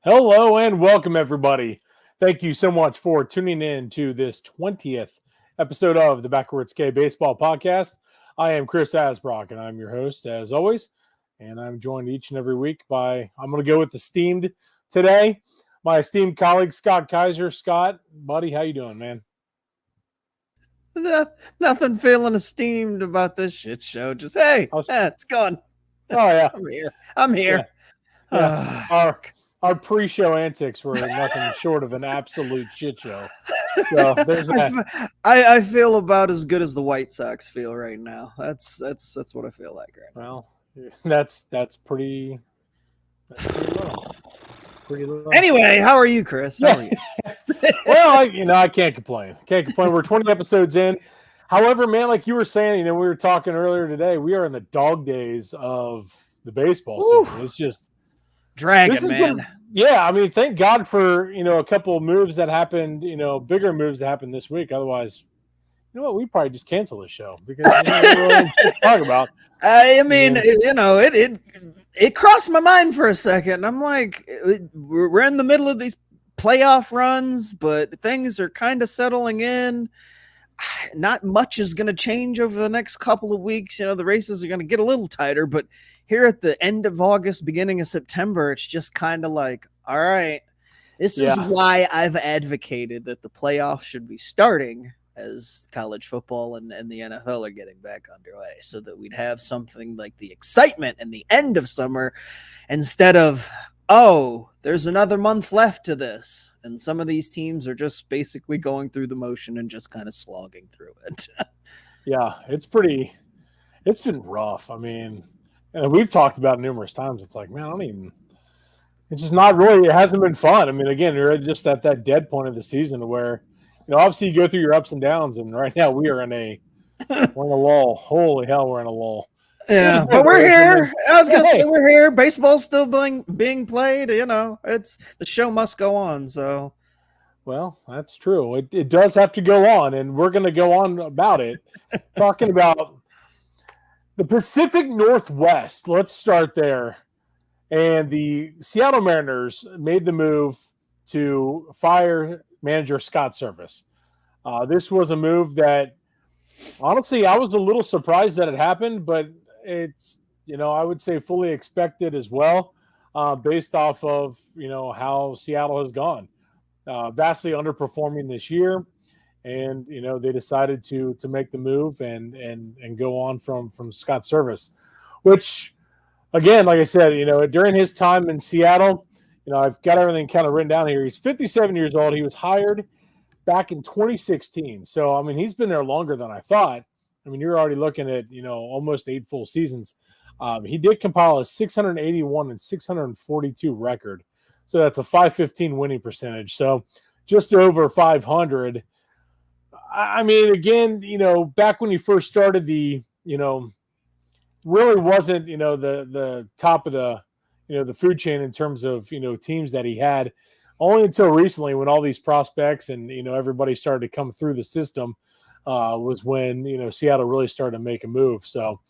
Hello and welcome, everybody. Thank you so much for tuning in to this 20th episode of the Backwards K Baseball Podcast. I am Chris Asbrock, and I'm your host, as always. And I'm joined each and every week by, I'm going to go with esteemed today, my esteemed colleague, Scott Kaiser. Scott, buddy, how you doing, man? Nothing feeling esteemed about this shit show. Just, hey, it's gone. Oh, yeah. I'm here. Yeah. Our pre-show antics were nothing short of an absolute shit show. So there's that. I feel about as good as the White Sox feel right now. That's what I feel like right now. Well, that's pretty low. Pretty low. Anyway, how are you, Chris? How are you? Well, I can't complain. We're 20 episodes in. However, man, like you were saying, we were talking earlier today, we are in the dog days of the baseball season. It's just dragging, man. Thank God for, a couple of moves that happened, bigger moves that happened this week. Otherwise, you know what? We probably just cancel the show because really to talk about. It crossed my mind for a second. I'm like, we're in the middle of these playoff runs, but things are kind of settling in. Not much is going to change over the next couple of weeks. The races are going to get a little tighter, but here at the end of August, beginning of September, it's just kind of like, all right, this is why I've advocated that the playoffs should be starting as college football and the NFL are getting back underway, so that we'd have something like the excitement in the end of summer instead of, oh, there's another month left to this. And some of these teams are just basically going through the motion and just kind of slogging through it. Yeah, it's been rough. I mean, and we've talked about it numerous times. It's like, man, it's just not really, it hasn't been fun. I mean, again, you're just at that dead point of the season where, obviously you go through your ups and downs. And right now we're in a lull. Holy hell, we're in a lull. Yeah, but we're here. I was going to say we're here. Baseball's still being played. It's the show must go on. So, well, that's true. It does have to go on, and we're going to go on about it. Talking about the Pacific Northwest. Let's start there. And the Seattle Mariners made the move to fire manager Scott Servais. This was a move that, honestly, I was a little surprised that it happened, but it's, I would say fully expected as well, based off of, how Seattle has gone. Vastly underperforming this year. And, they decided to make the move and go on from Scott Servais, which, again, like I said, during his time in Seattle, I've got everything kind of written down here. He's 57 years old. He was hired back in 2016. So, I mean, he's been there longer than I thought. I mean, you're already looking at, almost 8 full seasons. He did compile a 681 and 642 record. So that's a 515 winning percentage. So just over 500. I mean, again, back when he first started, the, really wasn't, the top of the, the food chain in terms of, teams that he had, only until recently when all these prospects and, everybody started to come through the system, was when, Seattle really started to make a move. So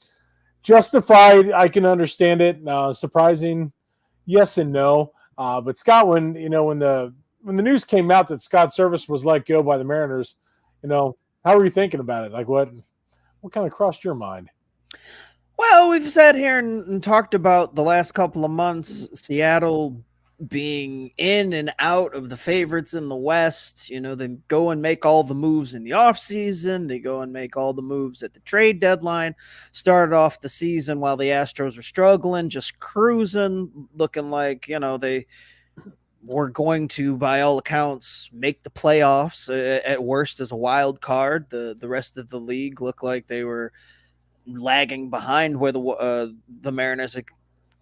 justified, I can understand it. Surprising, yes and no. But Scott, when the news came out that Scott Servais was let go by the Mariners, how were you thinking about it? Like what kind of crossed your mind? Well, we've sat here and talked about the last couple of months, Seattle being in and out of the favorites in the West. They go and make all the moves in the offseason. They go and make all the moves at the trade deadline. Started off the season while the Astros were struggling, just cruising, looking like, they were going to, by all accounts, make the playoffs, at worst as a wild card. The rest of the league looked like they were lagging behind where the Mariners had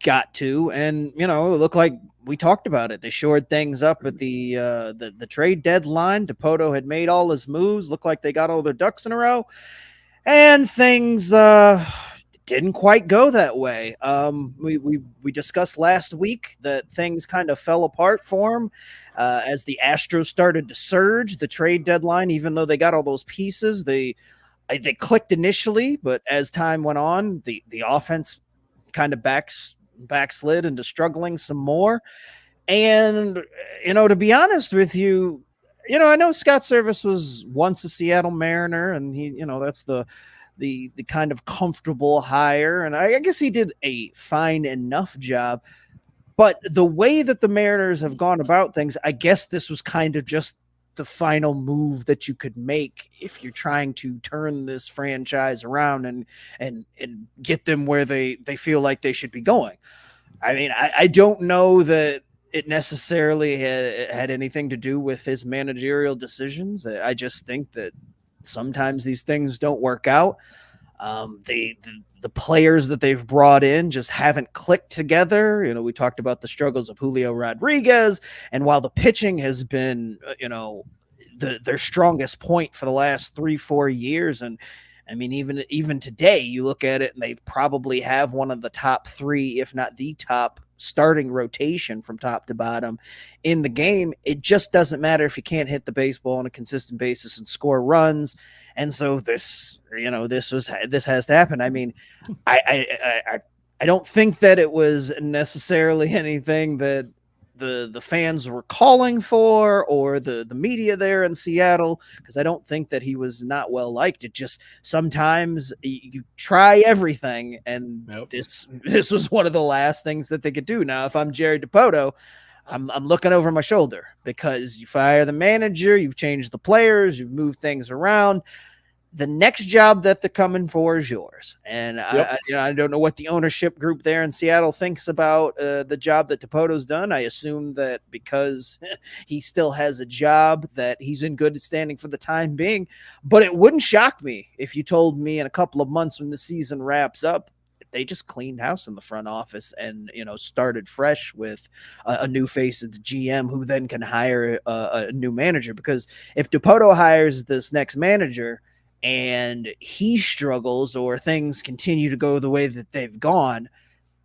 got to, and it looked like we talked about it. They shored things up at the trade deadline. Votto had made all his moves, looked like they got all their ducks in a row, and things didn't quite go that way. We discussed last week that things kind of fell apart for him as the Astros started to surge. The trade deadline, even though they got all those pieces, they clicked initially, but as time went on, the offense kind of backslid into struggling some more. And, to be honest with you, I know Scott Service was once a Seattle Mariner, and he, that's the kind of comfortable hire. And I guess he did a fine enough job. But the way that the Mariners have gone about things, I guess this was kind of just the final move that you could make if you're trying to turn this franchise around and get them where they feel like they should be going. I mean, I don't know that it necessarily had anything to do with his managerial decisions. I just think that sometimes these things don't work out. The players that they've brought in just haven't clicked together. We talked about the struggles of Julio Rodriguez, and while the pitching has been, their strongest point for the last 3-4 years, and I mean, even today, you look at it, and they probably have one of the top 3, if not the top starting rotation from top to bottom in the game. It just doesn't matter if you can't hit the baseball on a consistent basis and score runs. And so this has to happen. I mean, I don't think that it was necessarily anything that the fans were calling for, or the media there in Seattle, because I don't think that he was not well liked. It just sometimes you try everything, and this was one of the last things that they could do. Now, if I'm Jerry Dipoto, I'm looking over my shoulder, because you fire the manager, you've changed the players, you've moved things around. The next job that they're coming for is yours. And I don't know what the ownership group there in Seattle thinks about the job that Dipoto's done. I assume that because he still has a job, that he's in good standing for the time being. But it wouldn't shock me if you told me in a couple of months, when the season wraps up, they just cleaned house in the front office and, started fresh with a new face at the GM, who then can hire a new manager. Because if Dipoto hires this next manager and he struggles, or things continue to go the way that they've gone,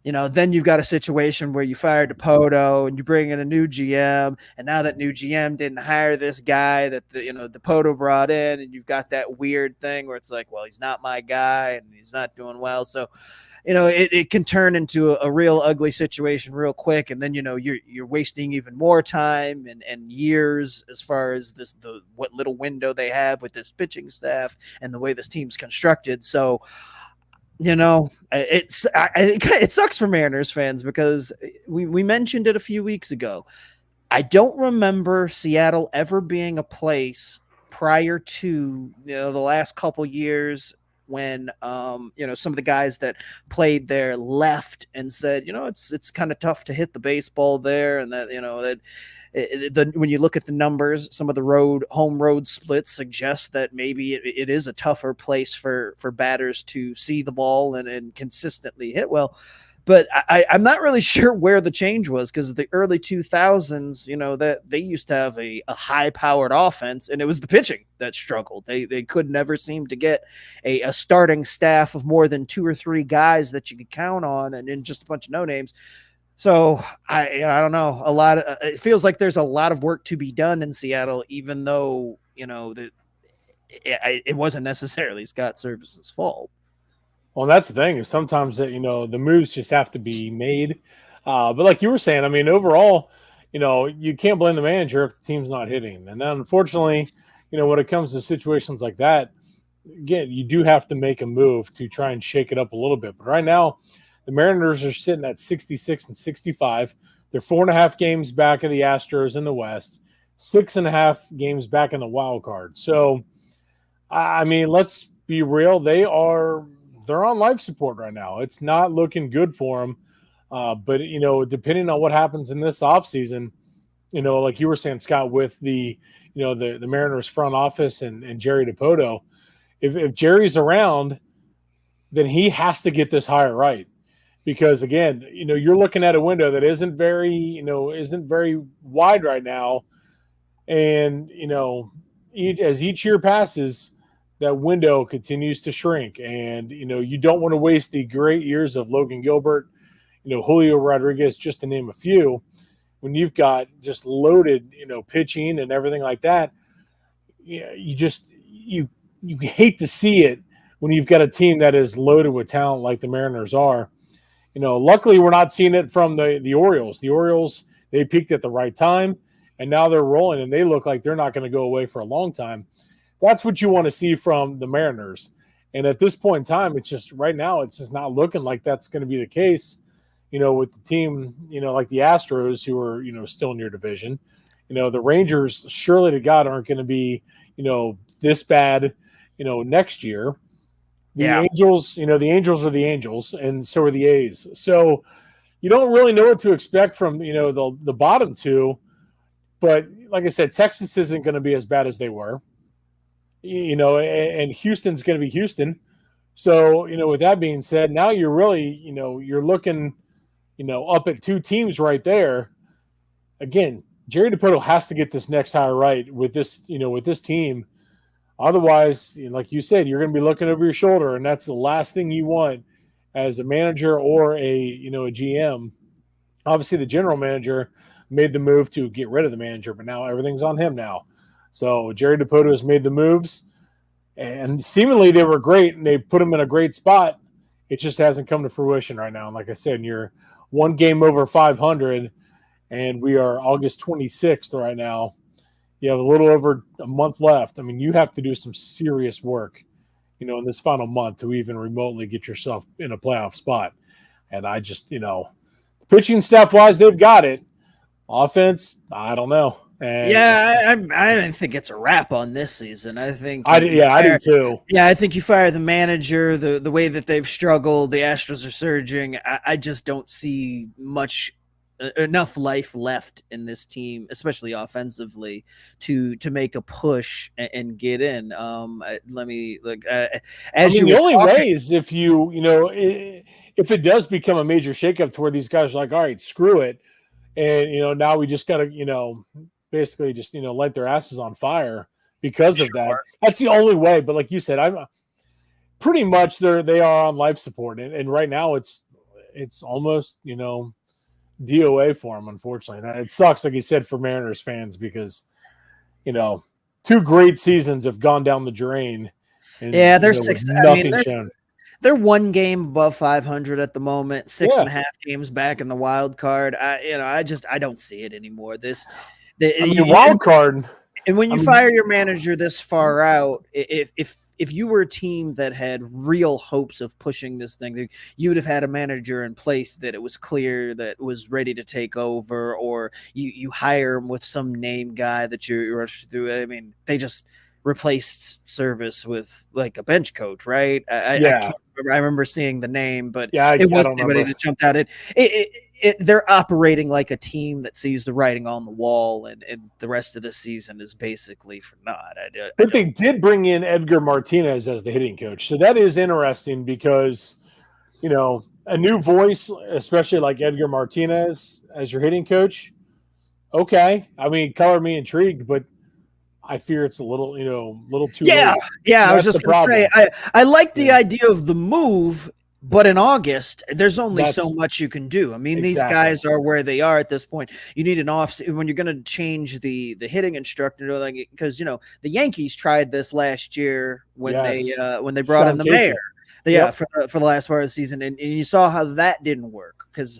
then you've got a situation where you fire Dipoto and you bring in a new GM, and now that new GM didn't hire this guy that Dipoto brought in, and you've got that weird thing where it's like, well, he's not my guy and he's not doing well. So, it can turn into a real ugly situation real quick. And then, you're wasting even more time and years as far as what little window they have with this pitching staff and the way this team's constructed. So, it sucks for Mariners fans, because we mentioned it a few weeks ago. I don't remember Seattle ever being a place prior to the last couple years when some of the guys that played there left and said, it's kind of tough to hit the baseball there, and that when you look at the numbers, some of the home road splits suggest that maybe it is a tougher place for batters to see the ball and consistently hit well. But I'm not really sure where the change was, because the early 2000s, that they used to have a high-powered offense, and it was the pitching that struggled. They could never seem to get a starting staff of more than 2 or 3 guys that you could count on, and just a bunch of no-names. So I don't know. It feels like there's a lot of work to be done in Seattle, even though it wasn't necessarily Scott Service's fault. Well, that's the thing, is sometimes that the moves just have to be made. But like you were saying, I mean, overall, you can't blame the manager if the team's not hitting. And then unfortunately, when it comes to situations like that, again, you do have to make a move to try and shake it up a little bit. But right now, the Mariners are sitting at 66 and 65. They're 4.5 games back of the Astros in the West, 6.5 games back in the wild card. So, I mean, let's be real. They're on life support right now. It's not looking good for them. But, depending on what happens in this offseason, like you were saying, Scott, with the Mariners front office and Jerry Dipoto, if Jerry's around, then he has to get this hire right. Because again, you're looking at a window that isn't very wide right now. And, as each year passes, that window continues to shrink. And, you don't want to waste the great years of Logan Gilbert, Julio Rodriguez, just to name a few, when you've got just loaded, pitching and everything like that. You hate to see it when you've got a team that is loaded with talent like the Mariners are. Luckily we're not seeing it from the Orioles. The Orioles, They peaked at the right time, and now they're rolling, and they look like they're not going to go away for a long time. That's what you want to see from the Mariners. And at this point in time, it's just right now, it's just not looking like that's going to be the case, with the team, like the Astros, who are, still in your division. The Rangers, surely to God, aren't going to be, this bad, next year. The Angels, the Angels are the Angels, and so are the A's. So you don't really know what to expect from, the bottom two. But like I said, Texas isn't going to be as bad as they were. And Houston's going to be Houston. So, with that being said, now you're really, you're looking, up at two teams right there. Again, Jerry Dipoto has to get this next hire right with this, with this team. Otherwise, like you said, you're going to be looking over your shoulder, and that's the last thing you want as a manager or a GM. Obviously, the general manager made the move to get rid of the manager, but now everything's on him now. So Jerry Dipoto has made the moves, and seemingly they were great, and they put him in a great spot. It just hasn't come to fruition right now. And like I said, you're one game over 500, and we are August 26th right now. You have a little over a month left. I mean, you have to do some serious work, in this final month to even remotely get yourself in a playoff spot. And I just, pitching staff-wise, they've got it. Offense, I don't know. And I think it's a wrap on this season. I think I do too. Yeah, I think you fire the manager, the way that they've struggled, the Astros are surging. I just don't see enough life left in this team, especially offensively, to make a push and get in. Let me look. The only way is if if it does become a major shakeup to where these guys are like, all right, screw it, and now we just got to basically just light their asses on fire because of that. That's the only way. But like you said, I'm pretty much they are on life support, and right now it's almost DOA for them, unfortunately. And it sucks, like you said, for Mariners fans because two great seasons have gone down the drain. And, they're six. Shown. They're one game above 500 at the moment, 6.5 games back in the wild card. I don't see it anymore. Wild card. And when you fire your manager this far out, if you were a team that had real hopes of pushing this thing, you would have had a manager in place that it was clear that was ready to take over, or you hire him with some name guy that you rush through. I mean, they just replaced Service with like a bench coach, right? I remember seeing the name, but it wasn't anybody that jumped out. They're operating like a team that sees the writing on the wall, and the rest of the season is basically for naught. But they did bring in Edgar Martinez as the hitting coach, so that is interesting because a new voice, especially like Edgar Martinez as your hitting coach. Okay, I mean, color me intrigued, but I fear it's a little too late. I was just going to say, I like the idea of the move, but in August, there's only so much you can do. I mean, these guys are where they are at this point. You need an off when you're going to change the hitting instructor, because the Yankees tried this last year when they brought in the mayor. For the last part of the season, and you saw how that didn't work because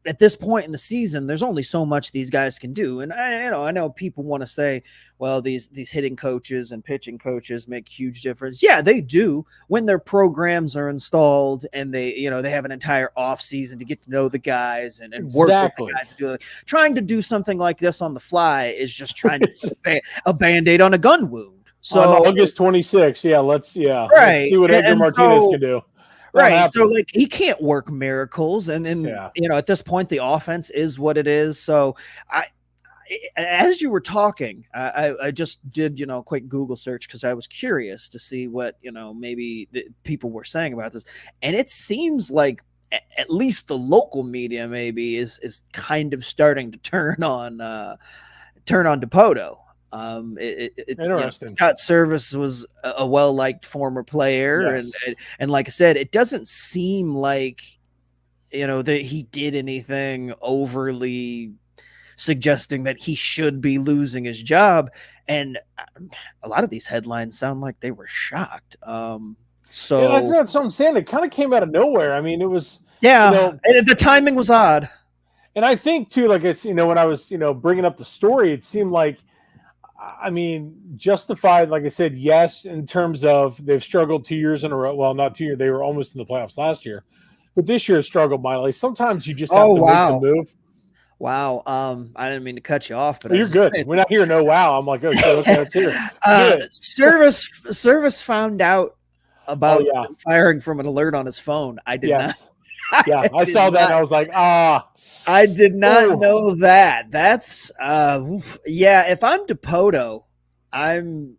at this point in the season, there's only so much these guys can do. And I know people want to say, well, these hitting coaches and pitching coaches make huge difference. Yeah, they do when their programs are installed and they have an entire off season to get to know the guys and work with the guys. Trying to do something like this on the fly is just trying to put a Band-Aid on a gun wound. So on August 26th, let's see what Edgar Martinez can do. Right. So he can't work miracles. And at this point, the offense is what it is. So as you were talking, I just did, a quick Google search because I was curious to see what, maybe people were saying about this. And it seems like at least the local media maybe is kind of starting to turn on Dipoto. Interesting. Scott Service was a well-liked former player, and like I said, it doesn't seem like that he did anything overly suggesting that he should be losing his job. And a lot of these headlines sound like they were shocked. So that's what I'm saying. It kind of came out of nowhere. I mean, it was the timing was odd. And I think too, like it's, when I was, bringing up the story, it seemed like, I mean, justified, like I said, yes, in terms of they've struggled 2 years in a row. Well, not 2 years. They were almost in the playoffs last year, but this year struggled mightily. Sometimes you just have Oh to make the wow, move. wow. I didn't mean to cut you off, but Oh, I you're was just good. We're not here. No, wow. I'm like, oh shit. Okay, let's hear it. Let's do it. Service found out Oh about yeah. firing from an alert on his phone. I did not. Yes. Yeah. I I did saw that and not. I was like, ah, I did not oh. know that. That's yeah. If I'm Depoto, I'm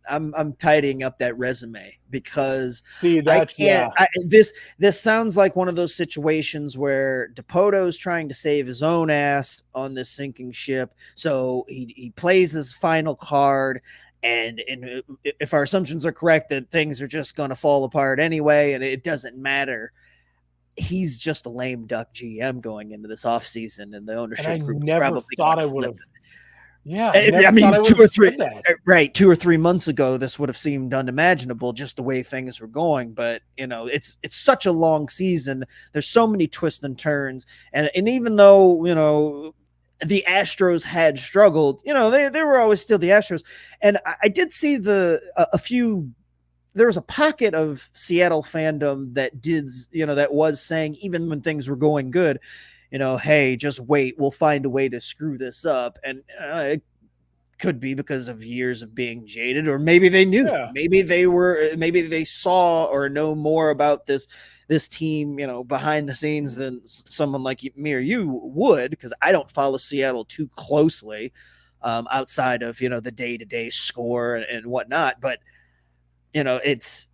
tidying up that resume because See, I that's can't. yeah. This sounds like one of those situations where Depoto's trying to save his own ass on this sinking ship, so he plays his final card. And if our assumptions are correct that things are just going to fall apart anyway, and it doesn't matter, he's just a lame duck GM going into this offseason, and the And ownership I group is never probably going thought to I would flip have. it. Yeah, I never I thought mean, I would have said that. right, 2 or 3 months ago, this would have seemed unimaginable, just the way things were going. But it's such a long season. There's so many twists and turns, and even though the Astros had struggled, they were always still the Astros. And I did see a few. There was a pocket of Seattle fandom that was saying, even when things were going good, hey, just wait, we'll find a way to screw this up. And it could be because of years of being jaded, or maybe they knew, Yeah. maybe they saw or know more about this team, behind the scenes than someone like me or you would, because I don't follow Seattle too closely, outside of the day-to-day score and whatnot. But it's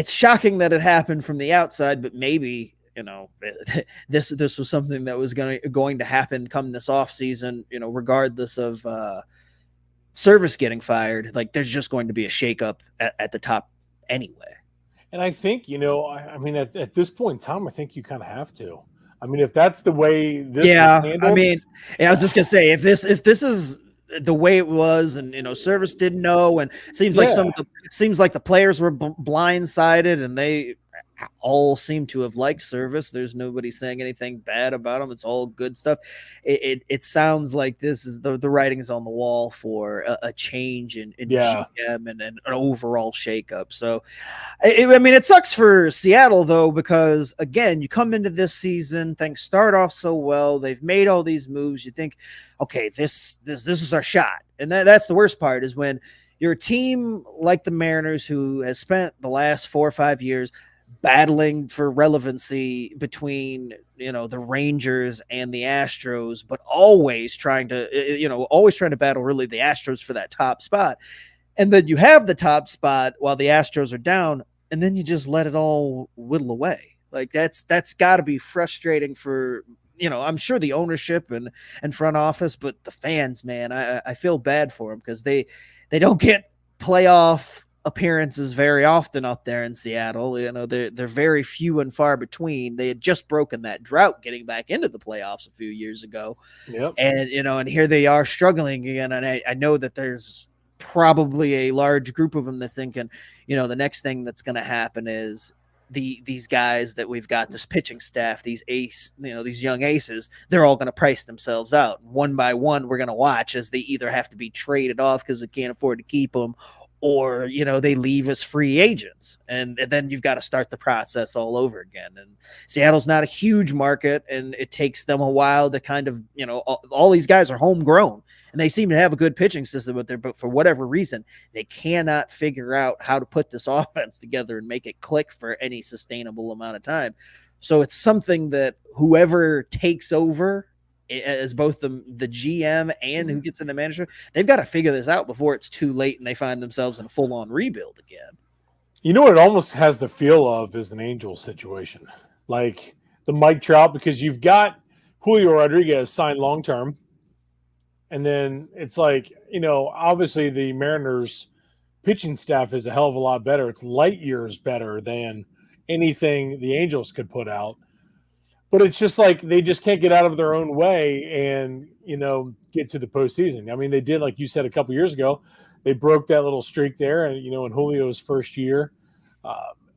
shocking that it happened from the outside, but maybe this was something that was going to happen come this off season, regardless of Service getting fired. Like, there's just going to be a shakeup at the top anyway. And I think, I mean, at this point in time, I think you kind of have to. I mean, if that's the way this was Yeah, I handled, mean, I was just gonna say, if this is the way it was, and Service didn't know, and seems like yeah, the players were blindsided, and they all seem to have liked Service. There's nobody saying anything bad about him. It's all good stuff. It sounds like this is the writing is on the wall for a change in yeah, GM and an overall shakeup. So I mean, it sucks for Seattle, though, because again, you come into this season, things start off so well. They've made all these moves. You think, okay, this is our shot, and that's the worst part, is when you're a team like the Mariners, who has spent the last 4 or 5 years battling for relevancy between the Rangers and the Astros, but always trying to battle really the Astros for that top spot. And then you have the top spot while the Astros are down, and then you just let it all whittle away. Like, that's got to be frustrating for I'm sure the ownership and front office, but the fans, man, I feel bad for them, because they don't get playoff appearances very often up there in Seattle. They're very few and far between. They had just broken that drought getting back into the playoffs a few years ago. yep, And and here they are struggling again. And I know that there's probably a large group of them that thinking, the next thing that's going to happen is these guys that we've got, this pitching staff, these these young aces, they're all going to price themselves out one by one. We're going to watch as they either have to be traded off because they can't afford to keep them, or they leave as free agents, and then you've got to start the process all over again. And Seattle's not a huge market, and it takes them a while to kind of all these guys are homegrown, and they seem to have a good pitching system, but for whatever reason, they cannot figure out how to put this offense together and make it click for any sustainable amount of time. So it's something that whoever takes over as both the GM and who gets in the manager, they've got to figure this out before it's too late and they find themselves in a full-on rebuild again. You know what it almost has the feel of is an Angels situation, like the Mike Trout, because you've got Julio Rodriguez signed long term, and then it's like obviously the Mariners pitching staff is a hell of a lot better. It's light years better than anything the Angels could put out. But it's just like they just can't get out of their own way and get to the postseason. I mean, they did, like you said, a couple years ago. They broke that little streak there, and in Julio's first year,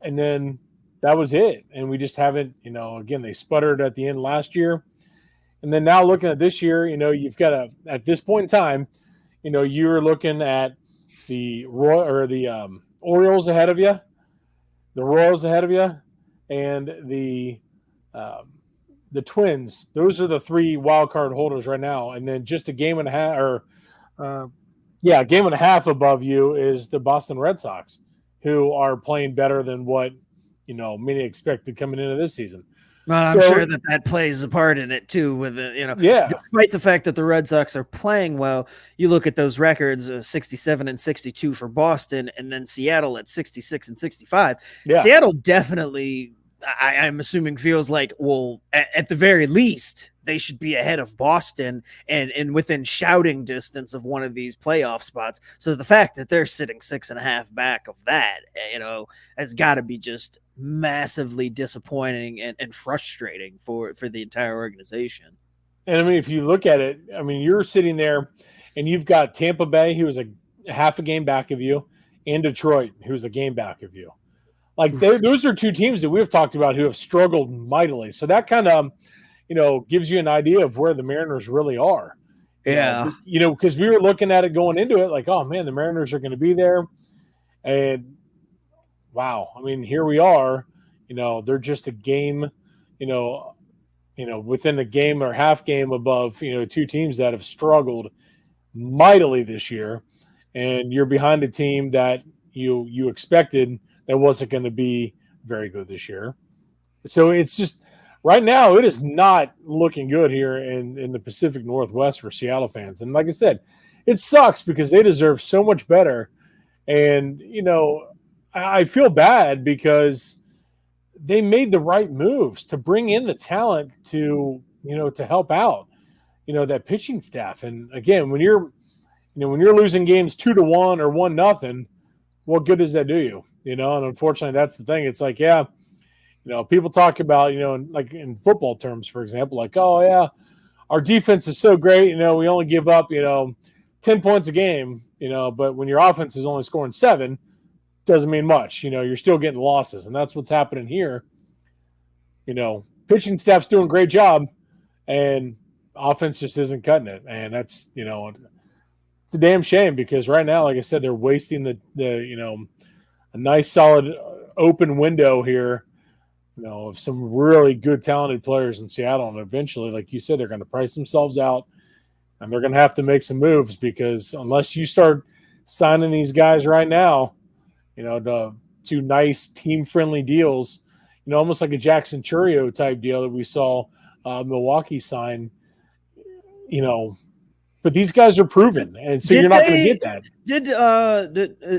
and then that was it. And we just haven't. Again, they sputtered at the end last year, And then now looking at this year, you've got at this point in time, you're looking at the Orioles ahead of you, the Royals ahead of you, and um, the Twins. Those are the three wild card holders right now. And then just a game and a half, or a game and a half above you is the Boston Red Sox, who are playing better than what many expected coming into this season. Well, I'm sure that plays a part in it too. With despite the fact that the Red Sox are playing well, you look at those records: 67 and 62 for Boston, and then Seattle at 66 and 65. Yeah. Seattle definitely, I'm assuming, feels like, well, at the very least, they should be ahead of Boston and within shouting distance of one of these playoff spots. So the fact that they're sitting 6.5 back of that, has got to be just massively disappointing and frustrating for the entire organization. And I mean, if you look at it, I mean, you're sitting there and you've got Tampa Bay, who is a half a game back of you, and Detroit, who's a game back of you. Like those are two teams that we've talked about who have struggled mightily. So that kind of, gives you an idea of where the Mariners really are. Yeah. Because we were looking at it going into it like, oh man, the Mariners are going to be there. And wow, I mean, here we are, they're just a game, within a game or half game above, two teams that have struggled mightily this year. And you're behind a team that you expected that wasn't going to be very good this year. So it's just right now, it is not looking good here in the Pacific Northwest for Seattle fans. And like I said, it sucks because they deserve so much better. And, I feel bad because they made the right moves to bring in the talent to help out, that pitching staff. And again, when you're losing games 2-1 or 1-0, what good does that do you? And unfortunately, that's the thing. It's like, yeah, people talk about, like in football terms, for example, like, oh yeah, our defense is so great. We only give up, 10 points a game, but when your offense is only scoring 7, doesn't mean much. You're still getting losses, and that's what's happening here. Pitching staff's doing a great job, and offense just isn't cutting it. And that's, it's a damn shame because right now, like I said, they're wasting the a nice solid open window here, of some really good talented players in Seattle. And eventually, like you said, they're going to price themselves out and they're going to have to make some moves because unless you start signing these guys right now, to nice team-friendly deals, almost like a Jackson Churio type deal that we saw Milwaukee sign, but these guys are proven, and so you're not going to get that.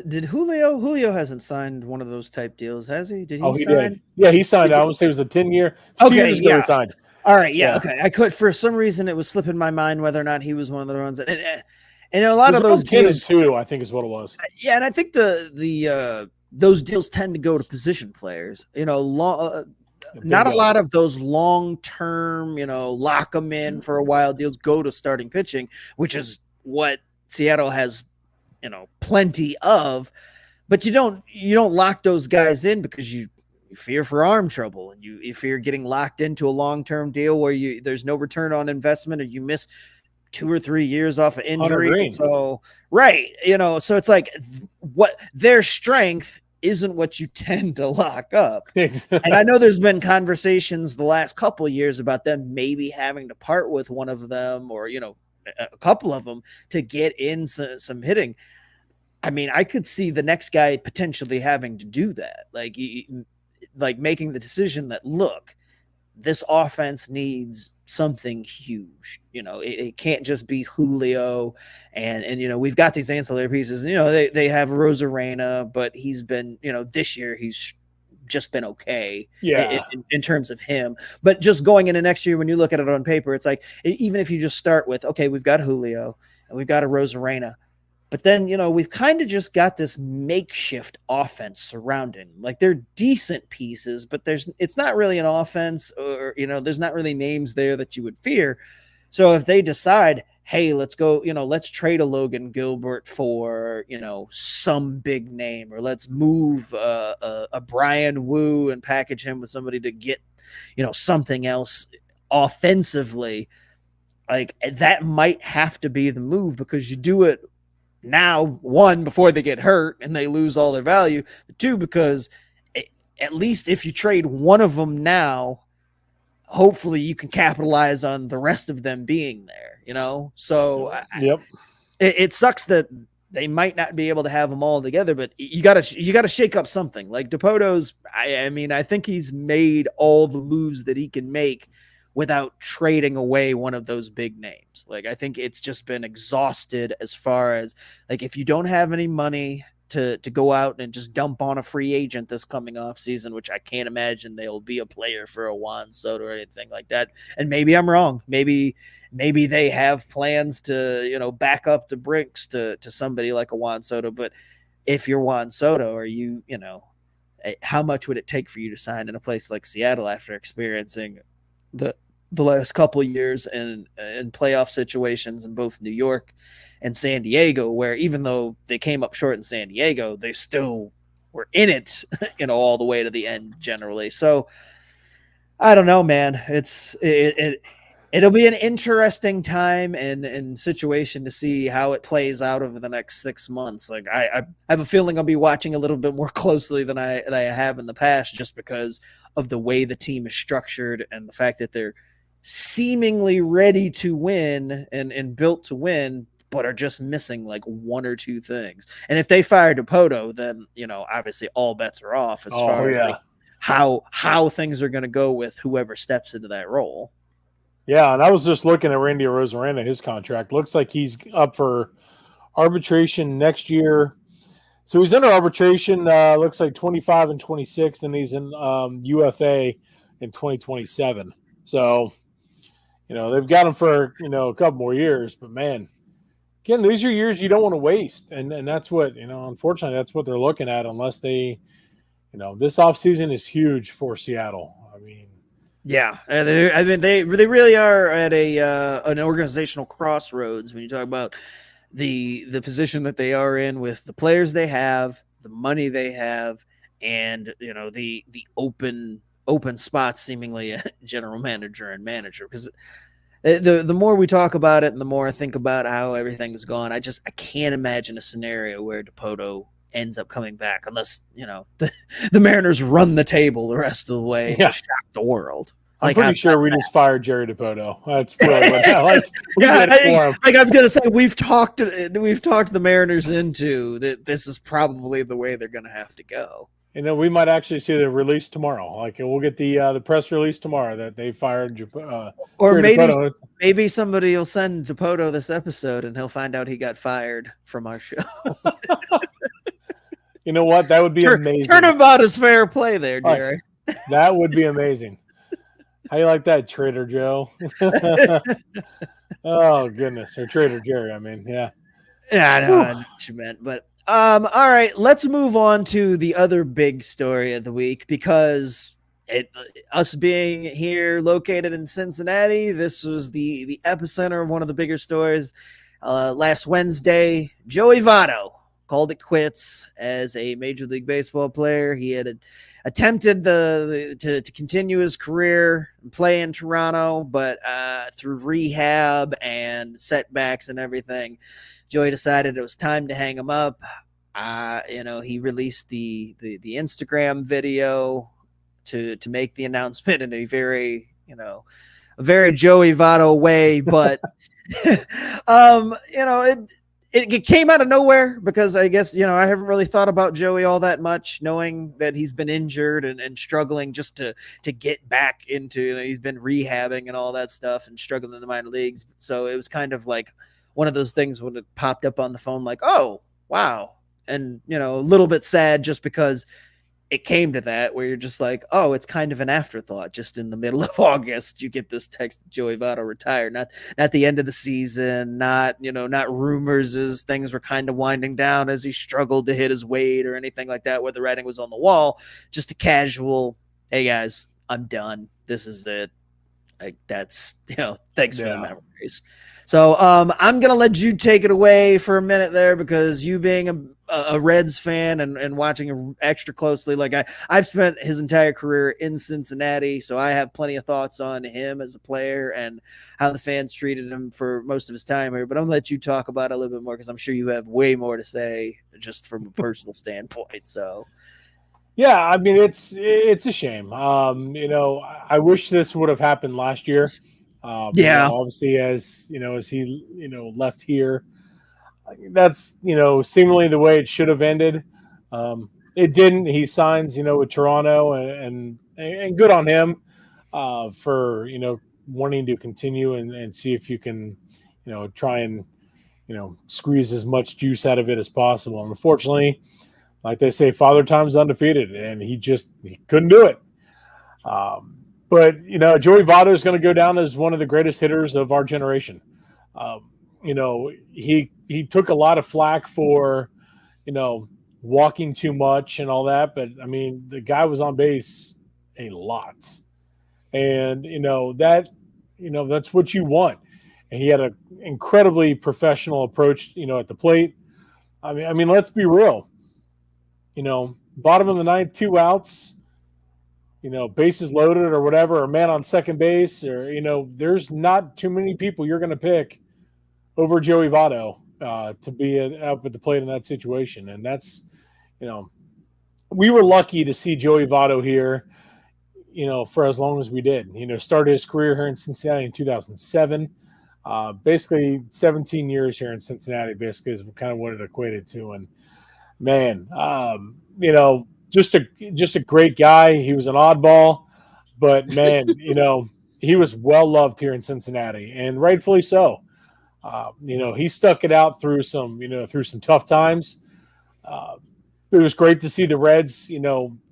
Did Julio hasn't signed one of those type deals, has he? Did he sign? Did. Yeah, he signed. I would say it was a 10-year. 2 years ago he signed. All right, yeah, okay. I could, for some reason, it was slipping my mind whether or not he was one of the ones. And a lot of those 10 and 2, I think, is what it was. Yeah, and I think the those deals tend to go to position players. Not a lot of those long-term, lock them in for a while deals go to starting pitching, which is what Seattle has, plenty of. But you don't lock those guys in because you fear for arm trouble and you fear getting locked into a long-term deal where there's no return on investment or you miss 2 or 3 years off of injury. So right, so it's like what their strength isn't what you tend to lock up. And I know there's been conversations the last couple of years about them maybe having to part with one of them or, a couple of them to get in some hitting. I mean, I could see the next guy potentially having to do that. Like making the decision that, look, this offense needs something huge. It can't just be Julio and we've got these ancillary pieces. They have Rosarena, but he's been, this year he's just been okay in terms of him. But just going into next year, when you look at it on paper, it's like, even if you just start with, okay, we've got Julio and we've got a Rosarena, but then, we've kind of just got this makeshift offense surrounding. Like they're decent pieces, but it's not really an offense or, there's not really names there that you would fear. So if they decide, hey, let's go, let's trade a Logan Gilbert for, some big name, or let's move a Brian Wu and package him with somebody to get, something else offensively, like that might have to be the move because you do it now, one, before they get hurt and they lose all their value, but two, because at least if you trade one of them now, hopefully you can capitalize on the rest of them being there, you know? So Yep. it sucks that they might not be able to have them all together, but you gotta shake up something. Like DePoto's, I mean, I think he's made all the moves that he can make without trading away one of those big names. Like I think it's just been exhausted as far as like if you don't have any money to go out and just dump on a free agent this coming off season, which I can't imagine they'll be a player for a Juan Soto or anything like that. And maybe I'm wrong. Maybe they have plans to, you know, back up the Brinks to somebody like a Juan Soto. But if you're Juan Soto, are you, you know, how much would it take for you to sign in a place like Seattle after experiencing the last couple of years in playoff situations in both New York and San Diego, where even though they came up short in San Diego, they still were in it, you know, all the way to the end generally. So I don't know, man. It'll be an interesting time and situation to see how it plays out over the next 6 months. Like I have a feeling I'll be watching a little bit more closely than I have in the past, just because of the way the team is structured and the fact that they're seemingly ready to win and built to win, but are just missing like one or two things. And if they fire DePoto, then, you know, obviously all bets are off as far as like how things are going to go with whoever steps into that role. Yeah, and I was just looking at Randy Arozarena, his contract. Looks like he's up for arbitration next year. So he's under arbitration, looks like 25 and 26, and he's in UFA in 2027. So, you know, they've got him for, you know, a couple more years. But, man, again, these are years you don't want to waste. And that's what, you know, unfortunately, that's what they're looking at unless they, you know, this offseason is huge for Seattle. I mean, yeah, I mean they really are at an organizational crossroads when you talk about the position that they are in with the players they have, the money they have, and you know the open spots seemingly at general manager and manager. Because the more we talk about it and the more I think about how everything's gone, I can't imagine a scenario where DePoto ends up coming back unless, you know, the Mariners run the table the rest of the way and just shock the world. I'm pretty sure we just fired Jerry DePoto. That's really what I like. Like I was gonna say, we've talked the Mariners into that. This is probably the way they're gonna have to go. You know, we might actually see the release tomorrow. Like we'll get the press release tomorrow that they fired. Or maybe somebody will send DePoto this episode and he'll find out he got fired from our show. You know what? That would be amazing. Turnabout is fair play there, Jerry. That would be amazing. How you like that, Trader Joe? Oh goodness, or Trader Jerry. I mean, yeah. Yeah, I know what you meant, but all right, let's move on to the other big story of the week, because us being here located in Cincinnati, this was the epicenter of one of the bigger stories. Last Wednesday, Joey Votto called it quits as a Major League Baseball player. He had attempted to continue his career and play in Toronto, but through rehab and setbacks and everything, Joey decided it was time to hang him up. You know, he released the Instagram video to make the announcement in a very Joey Votto way, but you know, it came out of nowhere because I guess, you know, I haven't really thought about Joey all that much, knowing that he's been injured and struggling just to get back into, you know, he's been rehabbing and all that stuff and struggling in the minor leagues. So it was kind of like one of those things when it popped up on the phone, like, oh, wow. And, you know, a little bit sad just because it came to that where you're just like, oh, it's kind of an afterthought. Just in the middle of August, you get this text that Joey Votto retired, not the end of the season, not rumors as things were kind of winding down as he struggled to hit his weight or anything like that, where the writing was on the wall. Just a casual, hey guys, I'm done. This is it. Like, that's, you know, thanks for the memories. So I'm going to let you take it away for a minute there, because you being a Reds fan and watching him extra closely. Like I've spent his entire career in Cincinnati, so I have plenty of thoughts on him as a player and how the fans treated him for most of his time here. But I'm gonna let you talk about it a little bit more because I'm sure you have way more to say just from a personal standpoint. So Yeah, I mean it's a shame. I wish this would have happened last year. yeah, Obviously as he left here, that's seemingly the way it should have ended. It didn't. He signs with Toronto, and good on him for wanting to continue and see if you can try and squeeze as much juice out of it as possible. And unfortunately, like they say, Father Time's undefeated, and he couldn't do it. But Joey Votto is going to go down as one of the greatest hitters of our generation. He took a lot of flack for walking too much and all that, but I mean the guy was on base a lot, and that's what you want. And he had an incredibly professional approach at the plate. I mean let's be real. Bottom of the ninth, 2 outs, bases loaded or whatever, or man on second base, or there's not too many people you're going to pick over Joey Votto to be up at the plate in that situation. And that's, we were lucky to see Joey Votto here, for as long as we did. Started his career here in Cincinnati in 2007. Basically 17 years here in Cincinnati, basically is kind of what it equated to. And man, just a great guy. He was an oddball, but man, he was well loved here in Cincinnati, and rightfully so. He stuck it out through some tough times. It was great to see the Reds,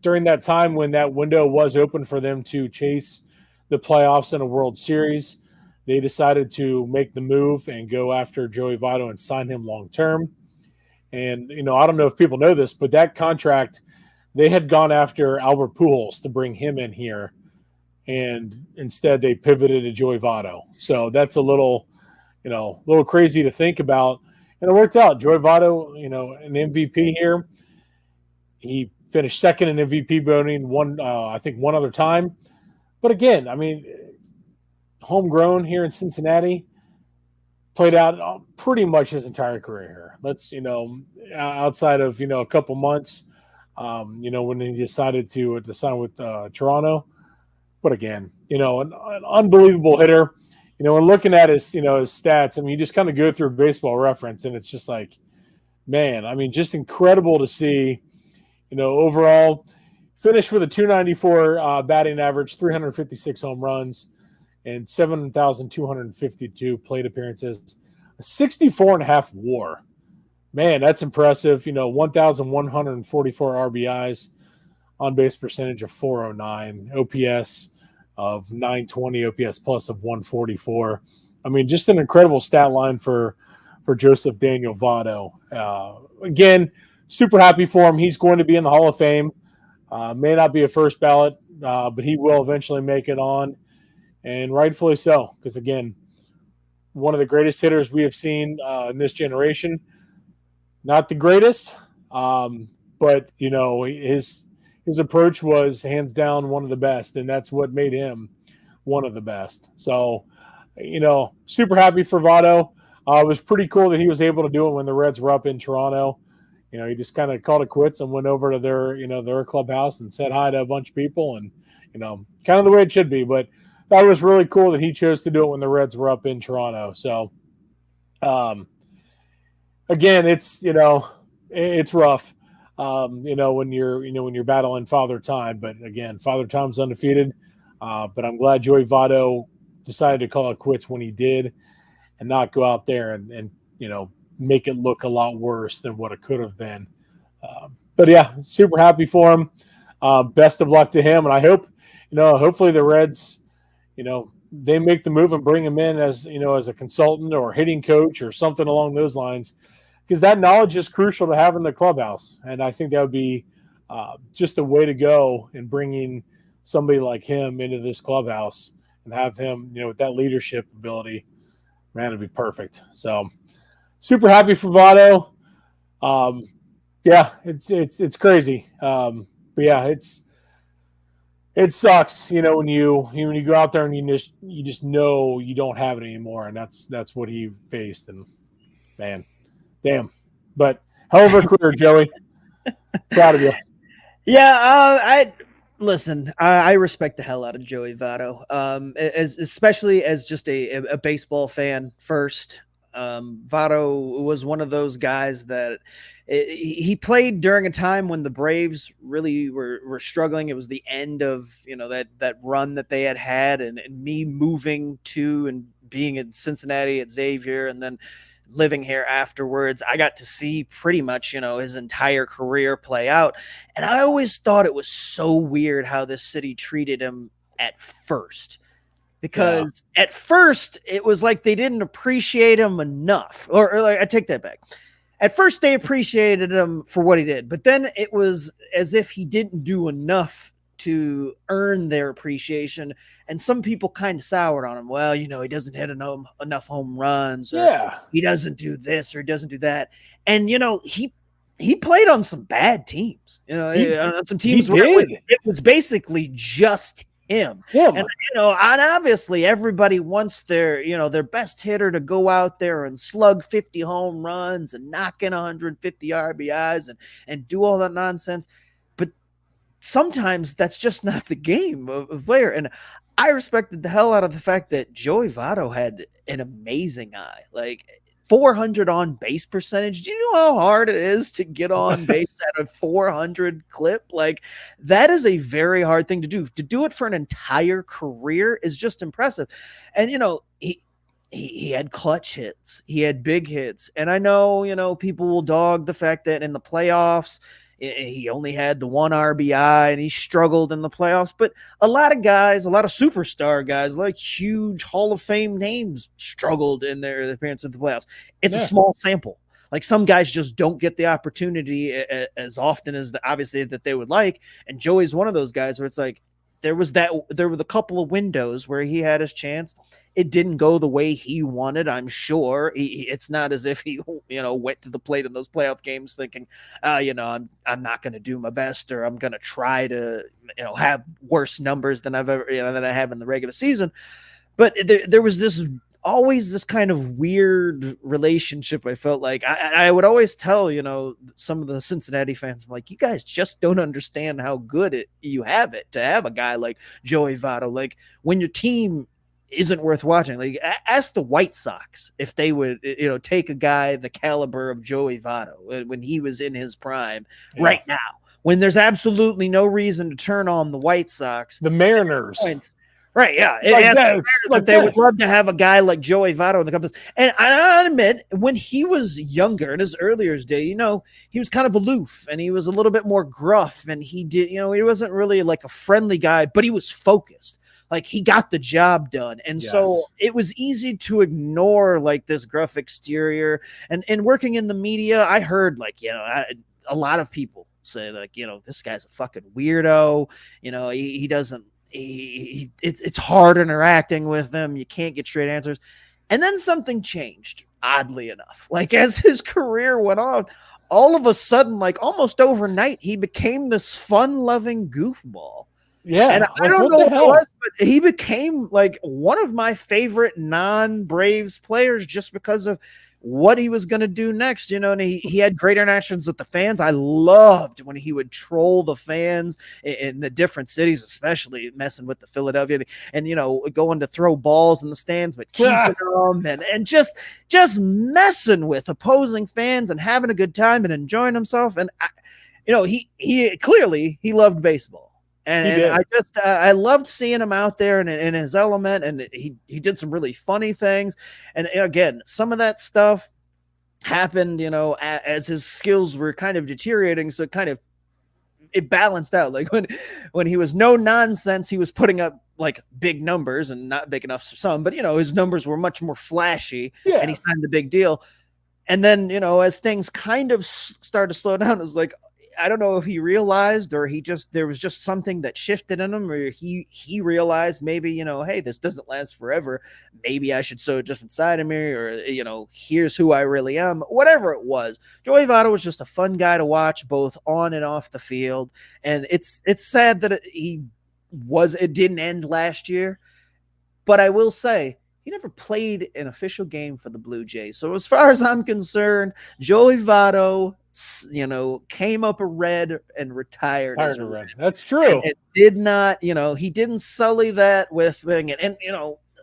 during that time when that window was open for them to chase the playoffs in a World Series. They decided to make the move and go after Joey Votto and sign him long term. And, I don't know if people know this, but that contract, they had gone after Albert Pujols to bring him in here. And instead they pivoted to Joey Votto. So that's a little crazy to think about. And it worked out. Joey Votto, an MVP here. He finished second in MVP voting I think one other time. But again, I mean, homegrown here in Cincinnati, played out pretty much his entire career here. Let's, outside of, a couple months, when he decided to sign with Toronto. But again, an unbelievable hitter. And looking at his stats, I mean, you just kind of go through Baseball Reference, and it's just like, man, I mean, just incredible to see, overall finished with a 294 batting average, 356 home runs, and 7,252 plate appearances, a 64.5 WAR. Man, that's impressive. 1,144 RBIs, on base percentage of 409, OPS of 920, OPS plus of 144. I mean, just an incredible stat line for Joseph Daniel Votto. Again, super happy for him. He's going to be in the Hall of Fame. May not be a first ballot, but he will eventually make it on. And rightfully so, because again, one of the greatest hitters we have seen in this generation. Not the greatest, but his approach was hands down one of the best, and that's what made him one of the best. So, super happy for Votto. It was pretty cool that he was able to do it when the Reds were up in Toronto. He just kind of called it quits and went over to their clubhouse and said hi to a bunch of people, and kind of the way it should be. But that was really cool that he chose to do it when the Reds were up in Toronto. So, again, it's rough, when you're battling Father Time. But again, Father Time's undefeated. But I'm glad Joey Votto decided to call it quits when he did, and not go out there and make it look a lot worse than what it could have been. But yeah, super happy for him. Best of luck to him, and I hope hopefully the Reds they make the move and bring him in as as a consultant or hitting coach or something along those lines, because that knowledge is crucial to have in the clubhouse. And I think that would be just a way to go in bringing somebody like him into this clubhouse and have him, with that leadership ability. Man, it'd be perfect. So super happy for Votto. Yeah, it's crazy. But yeah, it sucks, when you go out there and you just know you don't have it anymore, and that's what he faced, and man, damn. But hell of a career, Joey. Proud of you. Yeah, I listen. I respect the hell out of Joey Votto, as especially as just a baseball fan first. Votto was one of those guys that he played during a time when the Braves really were struggling. It was the end of that run that they had, and me moving to and being in Cincinnati at Xavier, and then living here afterwards. I got to see pretty much, his entire career play out. And I always thought it was so weird how this city treated him at first. Yeah. Because at first it was like they didn't appreciate him enough. Or like, I take that back. At first they appreciated him for what he did, but then it was as if he didn't do enough to earn their appreciation. And some people kind of soured on him. Well, he doesn't hit enough home runs, or Yeah. he doesn't do this or he doesn't do that. And he played on some bad teams, on some He teams where did. it was basically just him. Him. And obviously everybody wants their best hitter to go out there and slug 50 home runs and knock in 150 RBIs and do all that nonsense. But sometimes that's just not the game of player. And I respected the hell out of the fact that Joey Votto had an amazing eye. Like 400 on base percentage. Do you know how hard it is to get on base at a 400 clip? Like, that is a very hard thing to do. To do it for an entire career is just impressive. And he had clutch hits. He had big hits. And I know, people will dog the fact that in the playoffs he only had the one RBI and he struggled in the playoffs. But a lot of guys, a lot of superstar guys, like huge Hall of Fame names, struggled in their appearance at the playoffs. It's a small sample. Like, some guys just don't get the opportunity as often as obviously that they would like. And Joey's one of those guys where it's like, there were a couple of windows where he had his chance. It didn't go the way he wanted, I'm sure. It's not as if he, went to the plate in those playoff games thinking, I'm not going to do my best, or I'm going to try to, have worse numbers than I've ever, than I have in the regular season. But there was always this kind of weird relationship. I felt like I would always tell, some of the Cincinnati fans, I'm like, you guys just don't understand how good you have it to have a guy like Joey Votto. Like, when your team isn't worth watching, like, ask the White Sox if they would, take a guy the caliber of Joey Votto when he was in his prime right now, when there's absolutely no reason to turn on the White Sox. The Mariners. Points. Right, yeah. They would love to have a guy like Joey Votto in the Cubs. And I admit, when he was younger, in his earlier day, he was kind of aloof and he was a little bit more gruff, and he wasn't really like a friendly guy, but he was focused. Like, he got the job done. And so it was easy to ignore like this gruff exterior. And working in the media, I heard a lot of people say like, this guy's a fucking weirdo. He doesn't, it's hard interacting with them. You can't get straight answers. And then something changed, oddly enough. Like, as his career went on, all of a sudden, like almost overnight, he became this fun-loving goofball. Yeah. And I don't know what it was, but he became like one of my favorite non-Braves players just because of what he was going to do next, and he had great interactions with the fans. I loved when he would troll the fans in the different cities, especially messing with the Philadelphia and, going to throw balls in the stands, but keeping them and just messing with opposing fans and having a good time and enjoying himself. And, he clearly loved baseball. And I loved seeing him out there and in his element, and he did some really funny things. And again, some of that stuff happened, as his skills were kind of deteriorating. So it balanced out. Like when he was no nonsense, he was putting up like big numbers, and not big enough for some, but his numbers were much more flashy, and he signed the big deal. And then, as things kind of started to slow down, it was like, I don't know if he realized or there was just something that shifted in him, or he realized maybe, hey, this doesn't last forever. Maybe I should show a different side of me, or, here's who I really am. Whatever it was, Joey Votto was just a fun guy to watch, both on and off the field. And it's sad that it didn't end last year. But I will say, he never played an official game for the Blue Jays. So as far as I'm concerned, Joey Votto, came up a Red and retired as a Red. That's true. And it did not, he didn't sully that with, and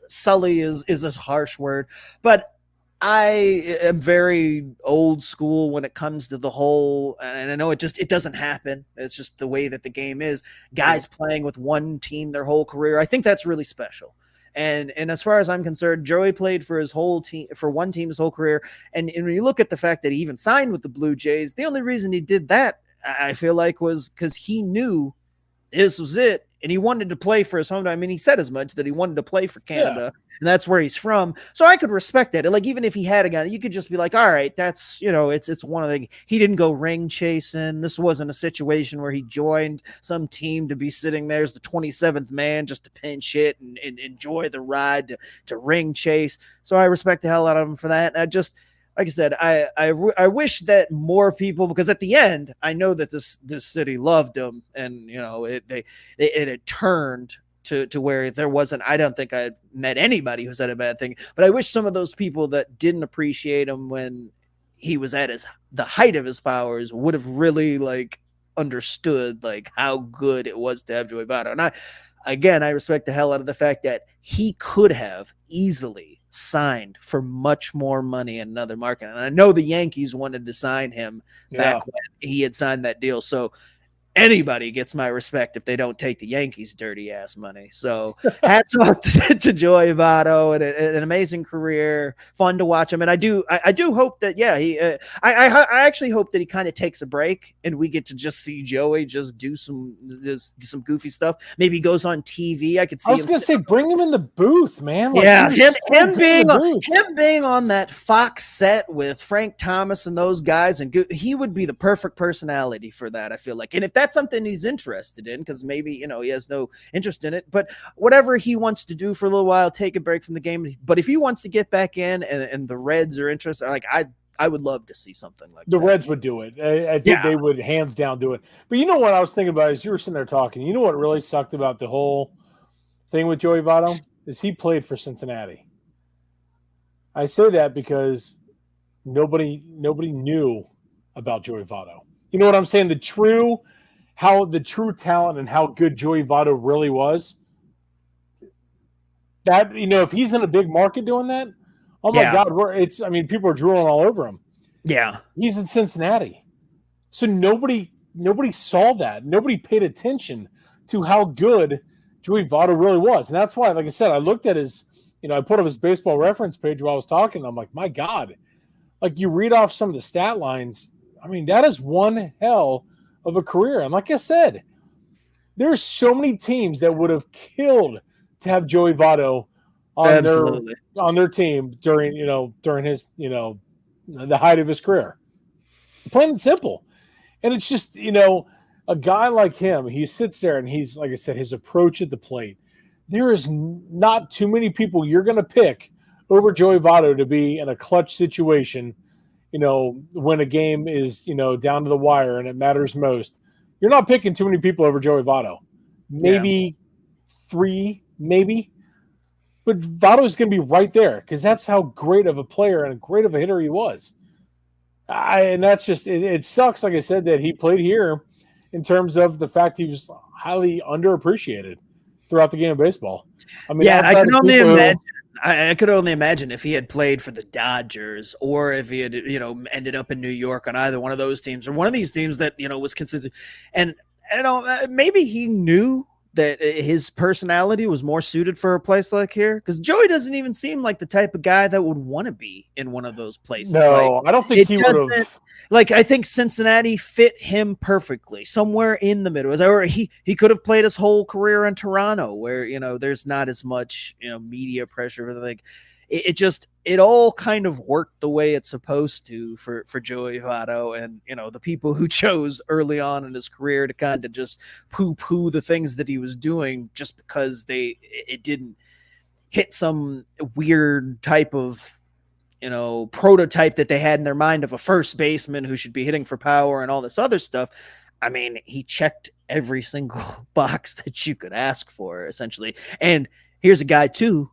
sully is a harsh word, but I am very old school when it comes to the whole, and I know it doesn't happen. It's just the way that the game is. Guys playing with one team their whole career. I think that's really special. And as far as I'm concerned, Joey played for his whole team, for one team his whole career. And when you look at the fact that he even signed with the Blue Jays, the only reason he did that, I feel like, was because he knew this was it. And he wanted to play for his home. I mean, he said as much that he wanted to play for Canada, and that's where he's from. So I could respect that. Like, even if he had a gun, you could just be like, all right, that's, it's one of the, he didn't go ring chasing. This wasn't a situation where he joined some team to be sitting there as the 27th man just to pinch hit and enjoy the ride to ring chase. So I respect the hell out of him for that. And I just, like I said, I wish that more people, because at the end, I know that this city loved him, and it had turned to where there wasn't. I don't think I've met anybody who said a bad thing, but I wish some of those people that didn't appreciate him when he was at the height of his powers would have really understood how good it was to have Joey Votto. And I respect the hell out of the fact that he could have easily signed for much more money in another market. And I know the Yankees wanted to sign him back when he had signed that deal. So anybody gets my respect if they don't take the Yankees' dirty ass money. So hats off to Joey Votto, and an amazing career, fun to watch him. And I do hope that I actually hope that he kind of takes a break and we get to just see Joey just do some goofy stuff. Maybe he goes on TV. I could see. I was gonna say, bring him in the booth, man. Him being on that Fox set with Frank Thomas and those guys, and he would be the perfect personality for that. I feel like, and if that's something he's interested in, because maybe he has no interest in it, but whatever he wants to do for a little while, take a break from the game. But if he wants to get back in, and the Reds are interested, I would love to see something like that. The Reds would do it. I think they would hands down do it. But you know what I was thinking about as you were sitting there talking? You know what really sucked about the whole thing with Joey Votto is he played for Cincinnati. I say that because nobody knew about Joey Votto. You know what I'm saying? The true talent and how good Joey Votto really was. That, if he's in a big market doing that, oh my God, people are drooling all over him. Yeah. He's in Cincinnati. So nobody saw that. Nobody paid attention to how good Joey Votto really was. And that's why, like I said, I looked at his, I put up his baseball reference page while I was talking. I'm like, my God, you read off some of the stat lines. I mean, that is one hell of a career. And like I said, there's so many teams that would have killed to have Joey Votto on their team during his, the height of his career. Plain and simple. And it's just, a guy like him, he sits there and he's, like I said, his approach at the plate. There is not too many people you're going to pick over Joey Votto to be in a clutch situation, when a game is, down to the wire and it matters most. You're not picking too many people over Joey Votto. Maybe 3, maybe. But Votto's going to be right there because that's how great of a player and great of a hitter he was. And that's just, it sucks, like I said, that he played here in terms of the fact he was highly underappreciated throughout the game of baseball. I mean, I can only imagine. I could only imagine if he had played for the Dodgers or if he had, ended up in New York on either one of those teams or one of these teams that, was considered. And, maybe he knew that his personality was more suited for a place like here, because Joey doesn't even seem like the type of guy that would want to be in one of those places. No, I don't think he would have. I think Cincinnati fit him perfectly, somewhere in the middle. Or he could have played his whole career in Toronto, where there's not as much media pressure. it all kind of worked the way it's supposed to for Joey Votto, and the people who chose early on in his career to kind of just poo-poo the things that he was doing just because it didn't hit some weird type of prototype that they had in their mind of a first baseman who should be hitting for power and all this other stuff. I mean, he checked every single box that you could ask for, essentially. And here's a guy too.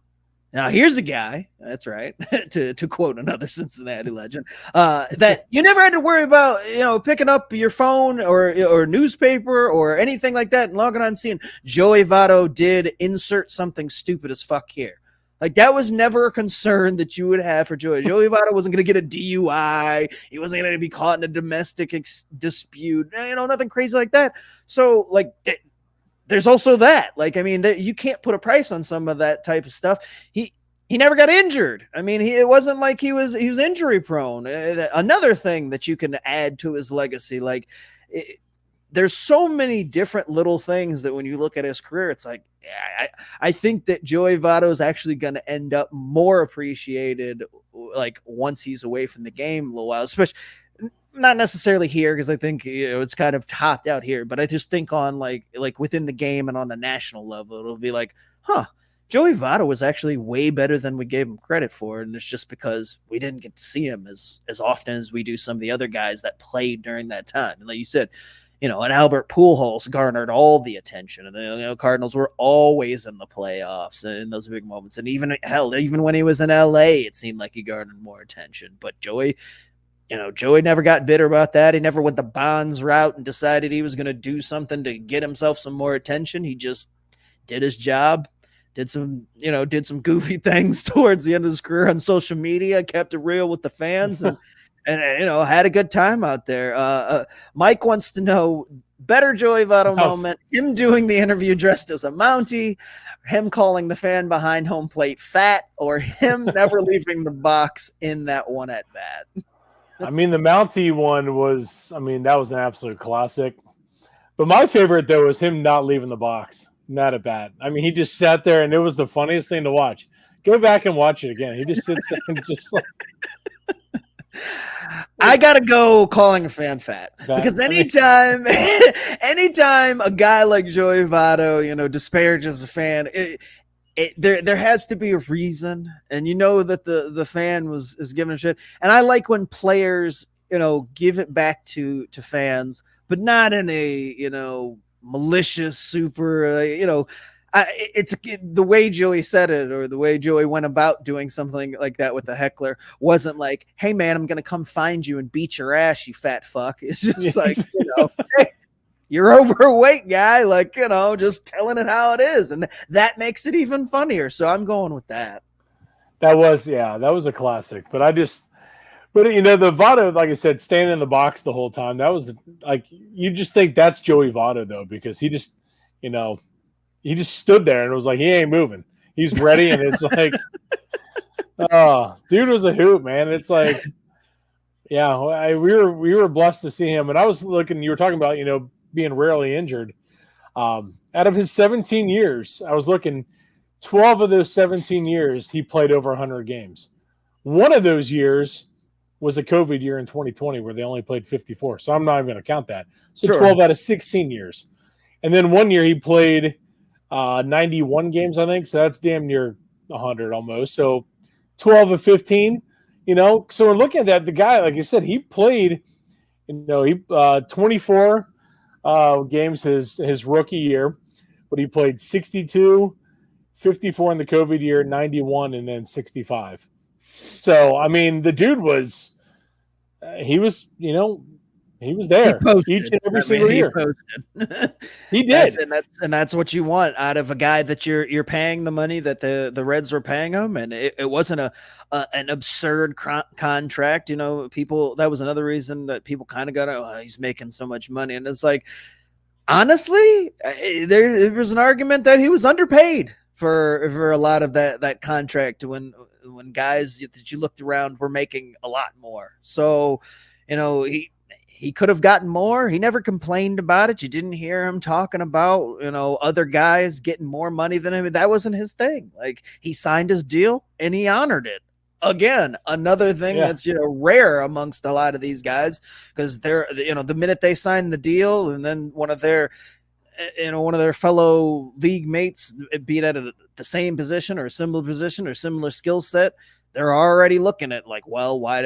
Now here's a guy, that's right, to quote another Cincinnati legend, that you never had to worry about, picking up your phone or newspaper or anything like that and logging on and seeing Joey Votto did insert something stupid as fuck here. Like, that was never a concern that you would have for Joey. Joey Votto wasn't going to get a DUI. He wasn't going to be caught in a domestic dispute, nothing crazy like that. So, like, there's also that. Like, I mean, you can't put a price on some of that type of stuff. He never got injured. I mean, it wasn't like he was injury prone. Another thing that you can add to his legacy, like, there's so many different little things that when you look at his career, it's like, I think that Joey Votto is actually going to end up more appreciated, like, once he's away from the game a little while, especially not necessarily here, because I think it's kind of topped out here, but I just think on like within the game and on a national level, it'll be like, Joey Votto was actually way better than we gave him credit for, and it's just because we didn't get to see him as often as we do some of the other guys that played during that time. And like you said, and Albert Pujols garnered all the attention, and the Cardinals were always in the playoffs in those big moments, and even when he was in LA, it seemed like he garnered more attention. But Joey never got bitter about that. He never went the Bonds route and decided he was going to do something to get himself some more attention. He just did his job, did some goofy things towards the end of his career on social media, kept it real with the fans, and had a good time out there. Mike wants to know, better Joey Votto moment, him doing the interview dressed as a Mountie, him calling the fan behind home plate fat, or him never leaving the box in that one at bat. I mean, the Mountie one that was an absolute classic. But my favorite, though, was him not leaving the box, not at bat. I mean, he just sat there, and it was the funniest thing to watch. Go back and watch it again. He just sits there and just like... I gotta go calling a fan fat, because anytime a guy like Joey Votto, disparages a fan, there has to be a reason, and that the fan is giving a shit. And I like when players give it back to fans, but not in a malicious super it's the way Joey said it, or the way Joey went about doing something like that with the heckler wasn't like, hey man, I'm gonna come find you and beat your ass, you fat fuck. It's just like, hey, you're overweight, guy, like, just telling it how it is, and that makes it even funnier. So I'm going with that. That was a classic. But the Votto, like I said, standing in the box the whole time, that was like, you just think that's Joey Votto, though, because he just he just stood there and it was like, he ain't moving. He's ready. And it's like, oh, dude was a hoot, man. It's like, yeah, we were blessed to see him. And I was looking, you were talking about, being rarely injured. Out of his 17 years, I was looking, 12 of those 17 years, he played over 100 games. One of those years was a COVID year in 2020 where they only played 54. So I'm not even going to count that. So sure. 12 out of 16 years. And then one year he played 91 games, I think. So that's damn near 100 almost. So 12 of 15, So we're looking at that. The guy, like I said, he played, 24 games his rookie year, but he played 62, 54 in the COVID year, 91, and then 65. So, I mean, the dude was, he was there each and every single year. He did. That's what you want out of a guy that you're paying the money that the Reds were paying him. And it wasn't an absurd contract. People, that was another reason that people kind of got, he's making so much money. And it's like, honestly, there was an argument that he was underpaid for a lot of that contract when guys that you looked around were making a lot more. So, he could have gotten more. He never complained about it. You didn't hear him talking about, other guys getting more money than him. That wasn't his thing. Like, he signed his deal and he honored it. Again, another thing Yeah. that's rare amongst a lot of these guys, because they're, the minute they sign the deal and then one of their fellow league mates, be it at the same position or a similar position or similar skill set, they're already looking at like, well, why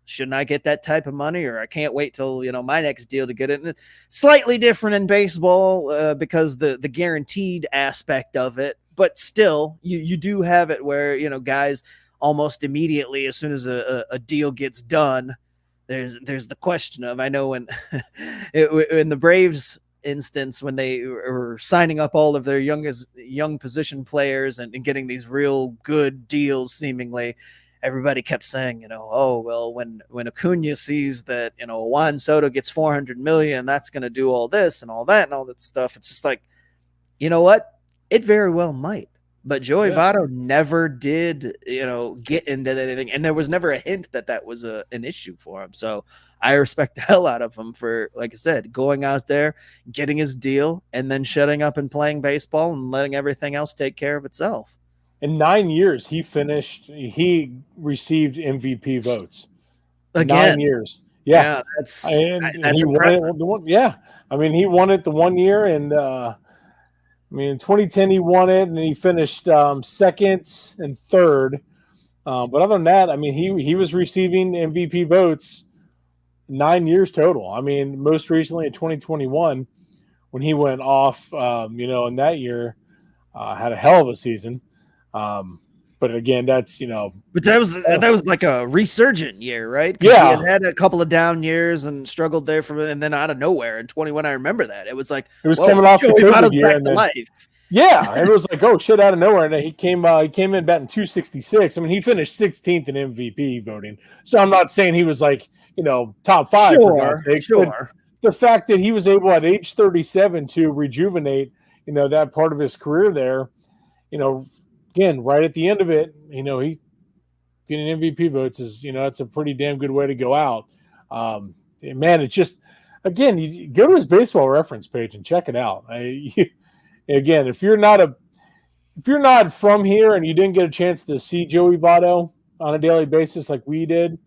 shouldn't I get that type of money, or I can't wait till my next deal to get it. And slightly different in baseball because the guaranteed aspect of it, but still you do have it where guys almost immediately, as soon as a deal gets done, there's the question of, I know when in the Braves instance, when they were signing up all of their young position players and getting these real good deals, seemingly everybody kept saying, oh, well, when Acuna sees that, Juan Soto gets 400 million, that's going to do all this and all that and all that stuff. It's just like, you know what? It very well might. But Joey Votto never did, get into anything. And there was never a hint that was an issue for him. So I respect the hell out of him for, like I said, going out there, getting his deal, and then shutting up and playing baseball and letting everything else take care of itself. In 9 years, he received MVP votes. Again. 9 years. Yeah, that's he impressive. won it. I mean, he won it the 1 year, and in 2010 he won it, and he finished second and third. But other than that, I mean, he was receiving MVP votes 9 years total. I mean, most recently in 2021, when he went off, in that year, had a hell of a season. But again, that's But that was like a resurgent year, right? Yeah, he had a couple of down years and struggled there and then out of nowhere in 21, I remember that it was like it was coming off the COVID year, and then, life. Yeah, it was like, oh shit, out of nowhere, and he came in batting 266. I mean, he finished 16th in MVP voting. So I'm not saying he was like top 5 for God's sake. Sure. The fact that he was able at age 37 to rejuvenate that part of his career there, again, right at the end of it, he's getting MVP votes is, that's a pretty damn good way to go out. Man, it's just, again, you go to his baseball reference page and check it out. Again, if you're not from here and you didn't get a chance to see Joey Votto on a daily basis like we did,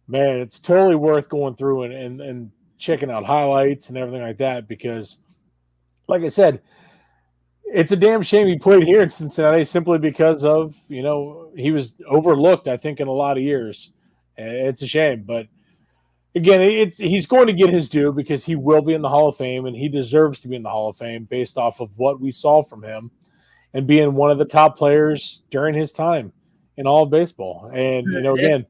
man, it's totally worth going through and checking out highlights and everything like that, because, like I said, it's a damn shame he played here in Cincinnati simply because of, he was overlooked, I think, in a lot of years. It's a shame. But again, he's going to get his due because he will be in the Hall of Fame, and he deserves to be in the Hall of Fame based off of what we saw from him and being one of the top players during his time in all of baseball. And, again,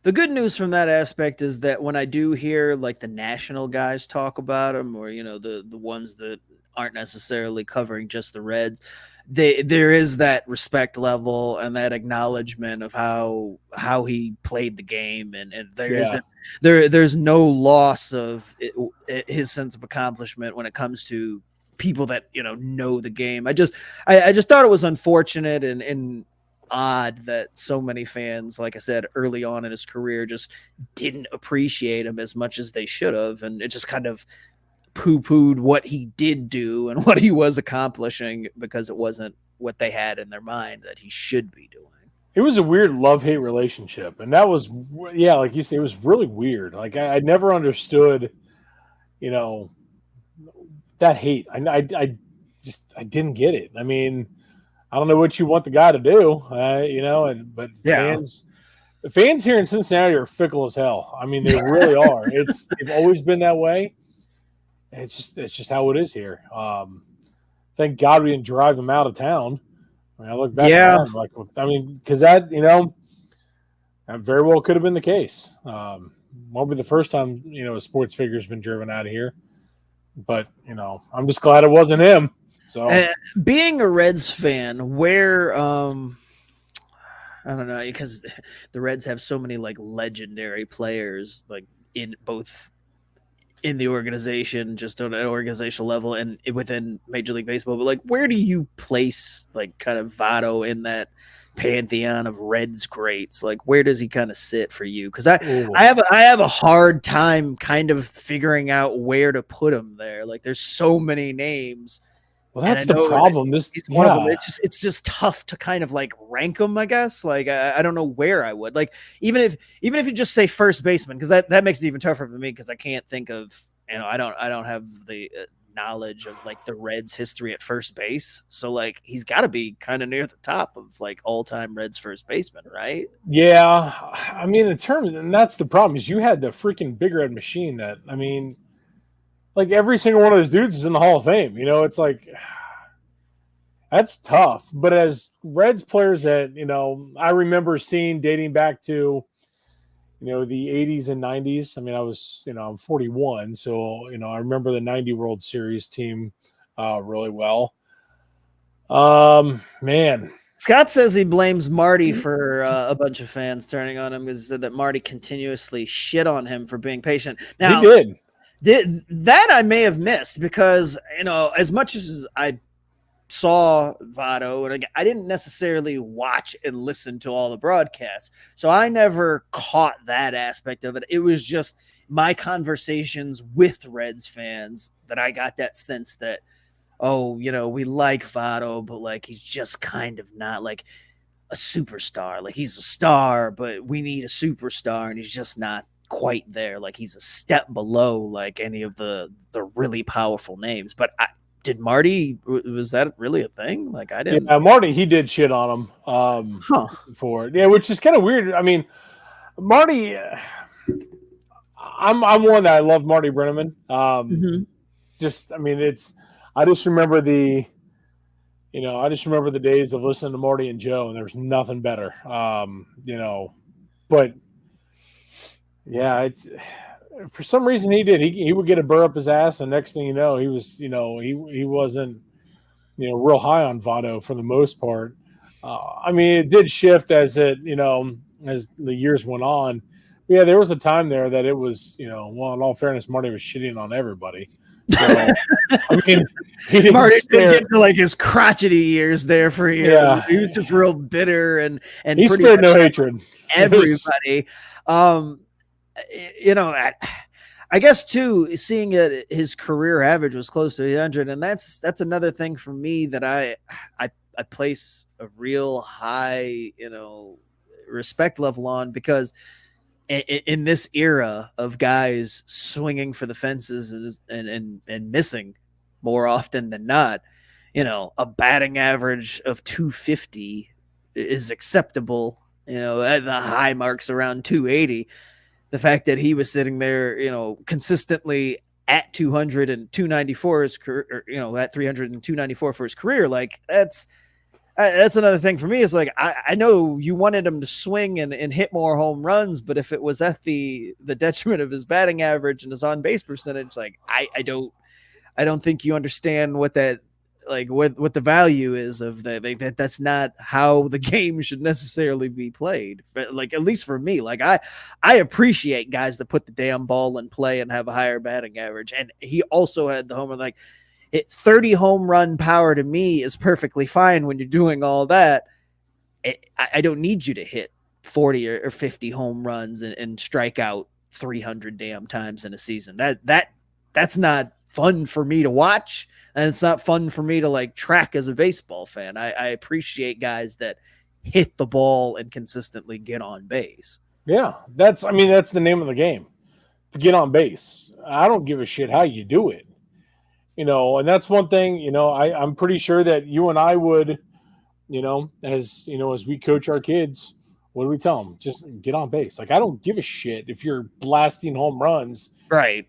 the good news from that aspect is that when I do hear like the national guys talk about him, or, the ones that aren't necessarily covering just the Reds, there is that respect level and that acknowledgement of how he played the game, and there's no loss of his sense of accomplishment when it comes to people that know the game. I just thought it was unfortunate and odd that so many fans, like I said, early on in his career, just didn't appreciate him as much as they should have, and it just kind of poo-pooed what he did do and what he was accomplishing because it wasn't what they had in their mind that he should be doing. It was a weird love-hate relationship, and that was, like you say, it was really weird. Like I never understood, that hate. I didn't get it. I mean, I don't know what you want the guy to do, but fans here in Cincinnati are fickle as hell. I mean, they really are. They've always been that way. It's just how it is here. Thank God we didn't drive him out of town. I look back at that, because that, that very well could have been the case. Won't be the first time, a sports figure's been driven out of here. But, I'm just glad it wasn't him. So being a Reds fan, where I don't know, because the Reds have so many like legendary players, like in both in the organization, just on an organizational level and within Major League Baseball. But like, where do you place like kind of Votto in that pantheon of Reds greats? Like, where does he kind of sit for you? Because Ooh. I have a hard time kind of figuring out where to put him there. Like, there's so many names, Well, and I that's the know that problem. he's one of them. It's just tough to kind of like rank them, I guess. Like, I don't know where I would. Like, even if you just say first baseman, because that makes it even tougher for me, because I can't think of, I don't have the knowledge of like the Reds history at first base. So like, he's got to be kind of near the top of like all time Reds first baseman, right? Yeah, I mean, in terms, and that's the problem is you had the freaking Big Red Machine. That I mean, like every single one of those dudes is in the Hall of Fame. It's like that's tough. But as Reds players that I remember seeing dating back to the 80s and 90s. I mean, I was I'm 41, so I remember the 90 World Series team really well. Man, Scott says he blames Marty for a bunch of fans turning on him because he said that Marty continuously shit on him for being patient. he Now, did. that I may have missed because, as much as I saw Votto, and I didn't necessarily watch and listen to all the broadcasts, so I never caught that aspect of it. It was just my conversations with Reds fans that I got that sense that, oh, we like Votto, but like he's just kind of not like a superstar. Like he's a star, but we need a superstar, and he's just not quite there. Like he's a step below like any of the really powerful names. But did Marty, was that really a thing? Like I didn't. Yeah, Marty, he did shit on him Huh. for it. Yeah, which is kind of weird. I mean, Marty, I'm one that I love Marty Brenneman. Just, I mean, I just remember the days of listening to Marty and Joe, and there was nothing better. But yeah, it's for some reason he did. He would get a burr up his ass, and next thing you know, he was, he wasn't, real high on Votto for the most part. I mean, it did shift as as the years went on. Yeah, there was a time there that it was, well, in all fairness, Marty was shitting on everybody. So, I mean, he didn't Marty spare, did get to like his crotchety years there for years. Yeah. He was just real bitter and he pretty spared much no hatred. everybody. I guess too, seeing it, his career average was close to 800, and that's another thing for me that I place a real high respect level on, because in this era of guys swinging for the fences and missing more often than not, a batting average of 250 is acceptable. At the high marks around 280. The fact that he was sitting there, consistently at 200 and 294 his career, at 300 and 294 for his career, like that's another thing for me. It's like I know you wanted him to swing and hit more home runs, but if it was at the detriment of his batting average and his on base percentage, like I don't think you understand what that, like what the value is of that. Like, that's not how the game should necessarily be played. But like, at least for me, like I appreciate guys that put the damn ball in play and have a higher batting average. And he also had the home run, like 30 home run power to me is perfectly fine when you're doing all that. I don't need you to hit 40 or 50 home runs and strike out 300 damn times in a season. That's not fun for me to watch, and it's not fun for me to like track as a baseball fan. I appreciate guys that hit the ball and consistently get on base. Yeah, that's the name of the game, to get on base. I don't give a shit how you do it, and that's one thing, I'm pretty sure that you and I would, as we coach our kids, what do we tell them? Just get on base. Like, I don't give a shit if you're blasting home runs. Right.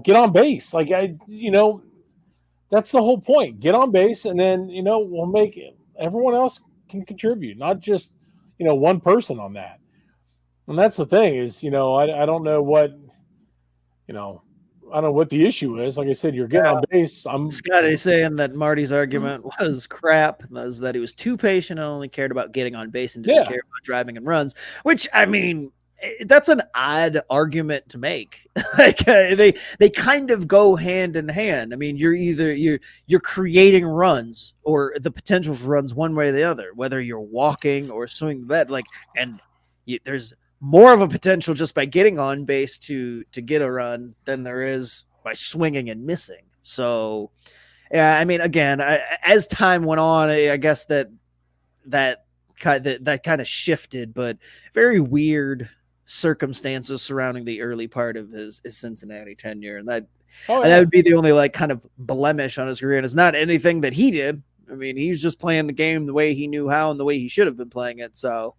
Get on base. Like, that's the whole point. Get on base, and then, we'll make it. Everyone else can contribute, not just, one person on that. And that's the thing is, I don't know what, I don't know what the issue is. Like I said, you're getting on base. Scott is saying that Marty's argument was crap, was that he was too patient and only cared about getting on base and didn't care about driving and runs, which, I mean, that's an odd argument to make. Like they kind of go hand in hand. I mean, you're creating runs or the potential for runs one way or the other, whether you're walking or swinging the bat. Like, and there's more of a potential just by getting on base to get a run than there is by swinging and missing. So, yeah, I mean, again, as time went on, I guess that kind of shifted, but very weird circumstances surrounding the early part of his Cincinnati tenure, and that would be the only like kind of blemish on his career. And it's not anything that he did. I mean, he's just playing the game the way he knew how and the way he should have been playing it. So,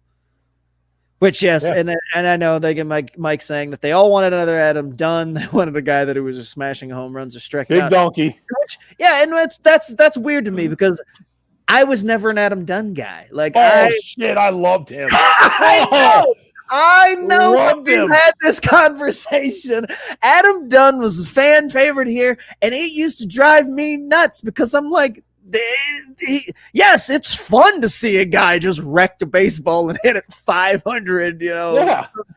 which yes, and I know they get Mike saying that they all wanted another Adam Dunn. They wanted a guy that was just smashing home runs or striking out. Big donkey. Which, yeah, and that's weird to me because I was never an Adam Dunn guy. Like, shit, I loved him. I know we had this conversation. Adam Dunn was a fan favorite here, and it used to drive me nuts because I'm like, yes, it's fun to see a guy just wreck a baseball and hit it 500,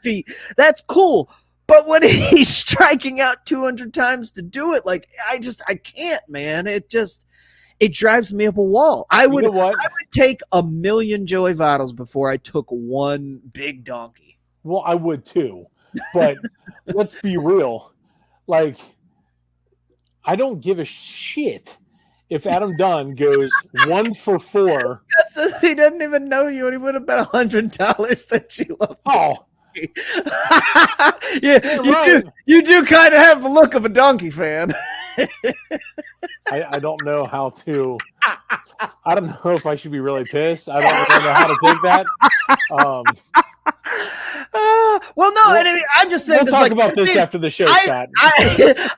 feet. That's cool. But when he's striking out 200 times to do it, like, I can't, man. It drives me up a wall. I would take 1,000,000 Joey Vottos before I took one big donkey. Well, I would too. But let's be real. Like, I don't give a shit if Adam Dunn goes 1 for 4. That says he doesn't even know you, and he would have bet $100 that you love. Oh. Yeah, you do kind of have the look of a donkey fan. I don't know how to. I don't know if I should be really pissed. I don't really know how to take that. Well, no, and I mean, I'm just saying. We'll talk about this after the show, Scott.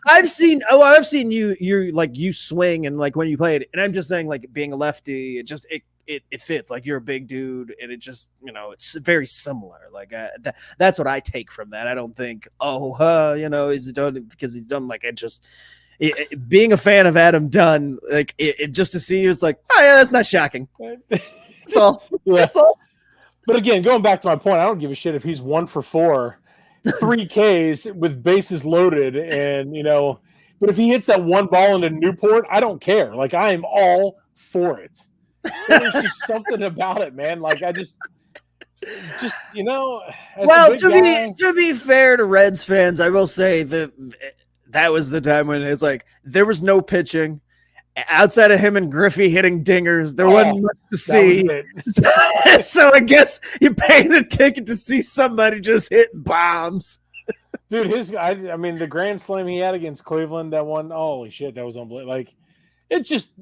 I've seen you swing and like when you played, and I'm just saying like being a lefty, it fits. Like you're a big dude, and it just it's very similar. Like that's what I take from that. I don't think he's done because he's done like it just. Being a fan of Adam Dunn, like it just to see you, it's like, oh yeah, that's not shocking. That's all. Yeah. That's all. But again, going back to my point, I don't give a shit if he's 1 for 4, 3 Ks with bases loaded, and but if he hits that one ball into Newport, I don't care. Like I am all for it. There's just something about it, man. Like I just. Well, to be fair to Reds fans, I will say that was the time when it's like there was no pitching outside of him and Griffey hitting dingers. There wasn't much to see. So I guess you paid a ticket to see somebody just hit bombs. Dude, the grand slam he had against Cleveland, that one, holy shit, that was unbelievable. Like, it's just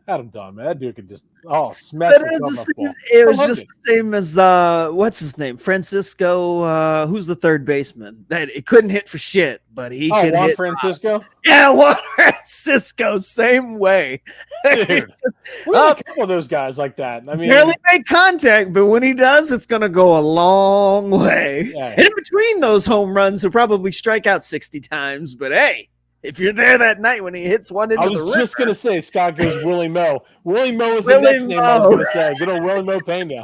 Adam Dunn, man. That dude could just smash it. It was just the same as what's his name? Francisco, who's the third baseman? That it couldn't hit for shit, but he could Juan hit. Francisco? Yeah, Juan Francisco, same way. Dude, we have a couple of those guys like that. I mean, barely make contact, but when he does, it's gonna go a long way. Yeah. In between those home runs, he'll probably strike out 60 times, but hey. If you're there that night when he hits one into the river. I was just going to say, Scott goes Willie Moe. Willie Moe is the next name I was going to say. Good old Willie Moe Pena.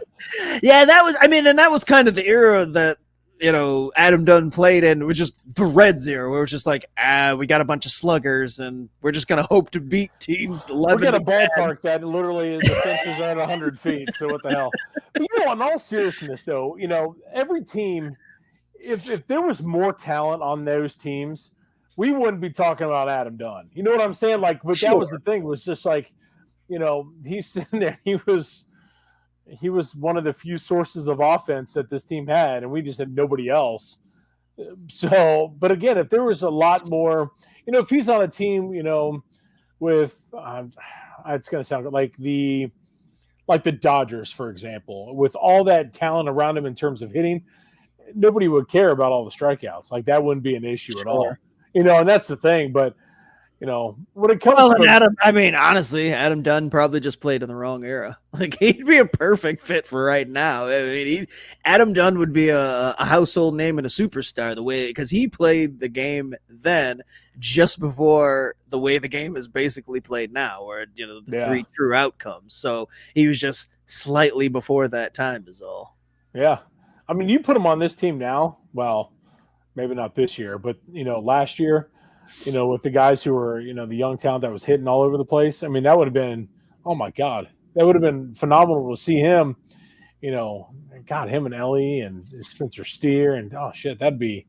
Yeah, and that was kind of the era that, Adam Dunn played in. It was just the Reds era where it was just like, we got a bunch of sluggers and we're just going to hope to beat teams 11. We got a ballpark that literally the fences are at 100 feet, so what the hell. But, in all seriousness, though, every team, if there was more talent on those teams, we wouldn't be talking about Adam Dunn. You know what I'm saying? Like, but That was the thing. It was just like, he's sitting there. He was one of the few sources of offense that this team had, and we just had nobody else. So, but again, if there was a lot more, if he's on a team, with, it's going to sound like the Dodgers, for example, with all that talent around him in terms of hitting, nobody would care about all the strikeouts. Like that wouldn't be an issue at all. And that's the thing. But, when it comes to honestly, Adam Dunn probably just played in the wrong era. Like he'd be a perfect fit for right now. I mean, Adam Dunn would be a household name and a superstar because he played the game then just before the way the game is basically played now, where, the 3 true outcomes. So he was just slightly before that time is all. Yeah. I mean, you put him on this team now, well, maybe not this year, but last year, with the guys who were, the young talent that was hitting all over the place. I mean, that would have been, oh my God, that would have been phenomenal to see him, God, him and Ellie and Spencer Steer and oh shit, that'd be,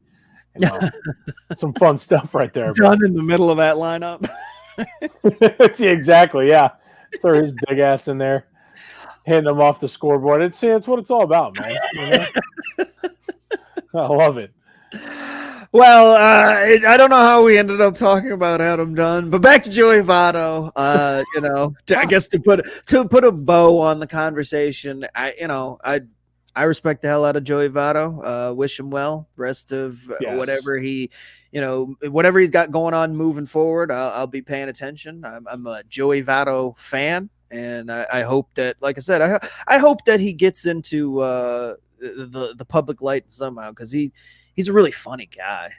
some fun stuff right there. Done in the middle of that lineup. Yeah, exactly. Yeah. Throw his big ass in there, hitting them off the scoreboard. It's what it's all about, man. I love it. Well, I don't know how we ended up talking about Adam Dunn, but back to Joey Votto. I guess to put a bow on the conversation, I respect the hell out of Joey Votto. Wish him well. Rest of whatever he's got going on moving forward. I'll be paying attention. I'm a Joey Votto fan, and I hope that, like I said, I hope that he gets into the public light somehow, because he's a really funny guy.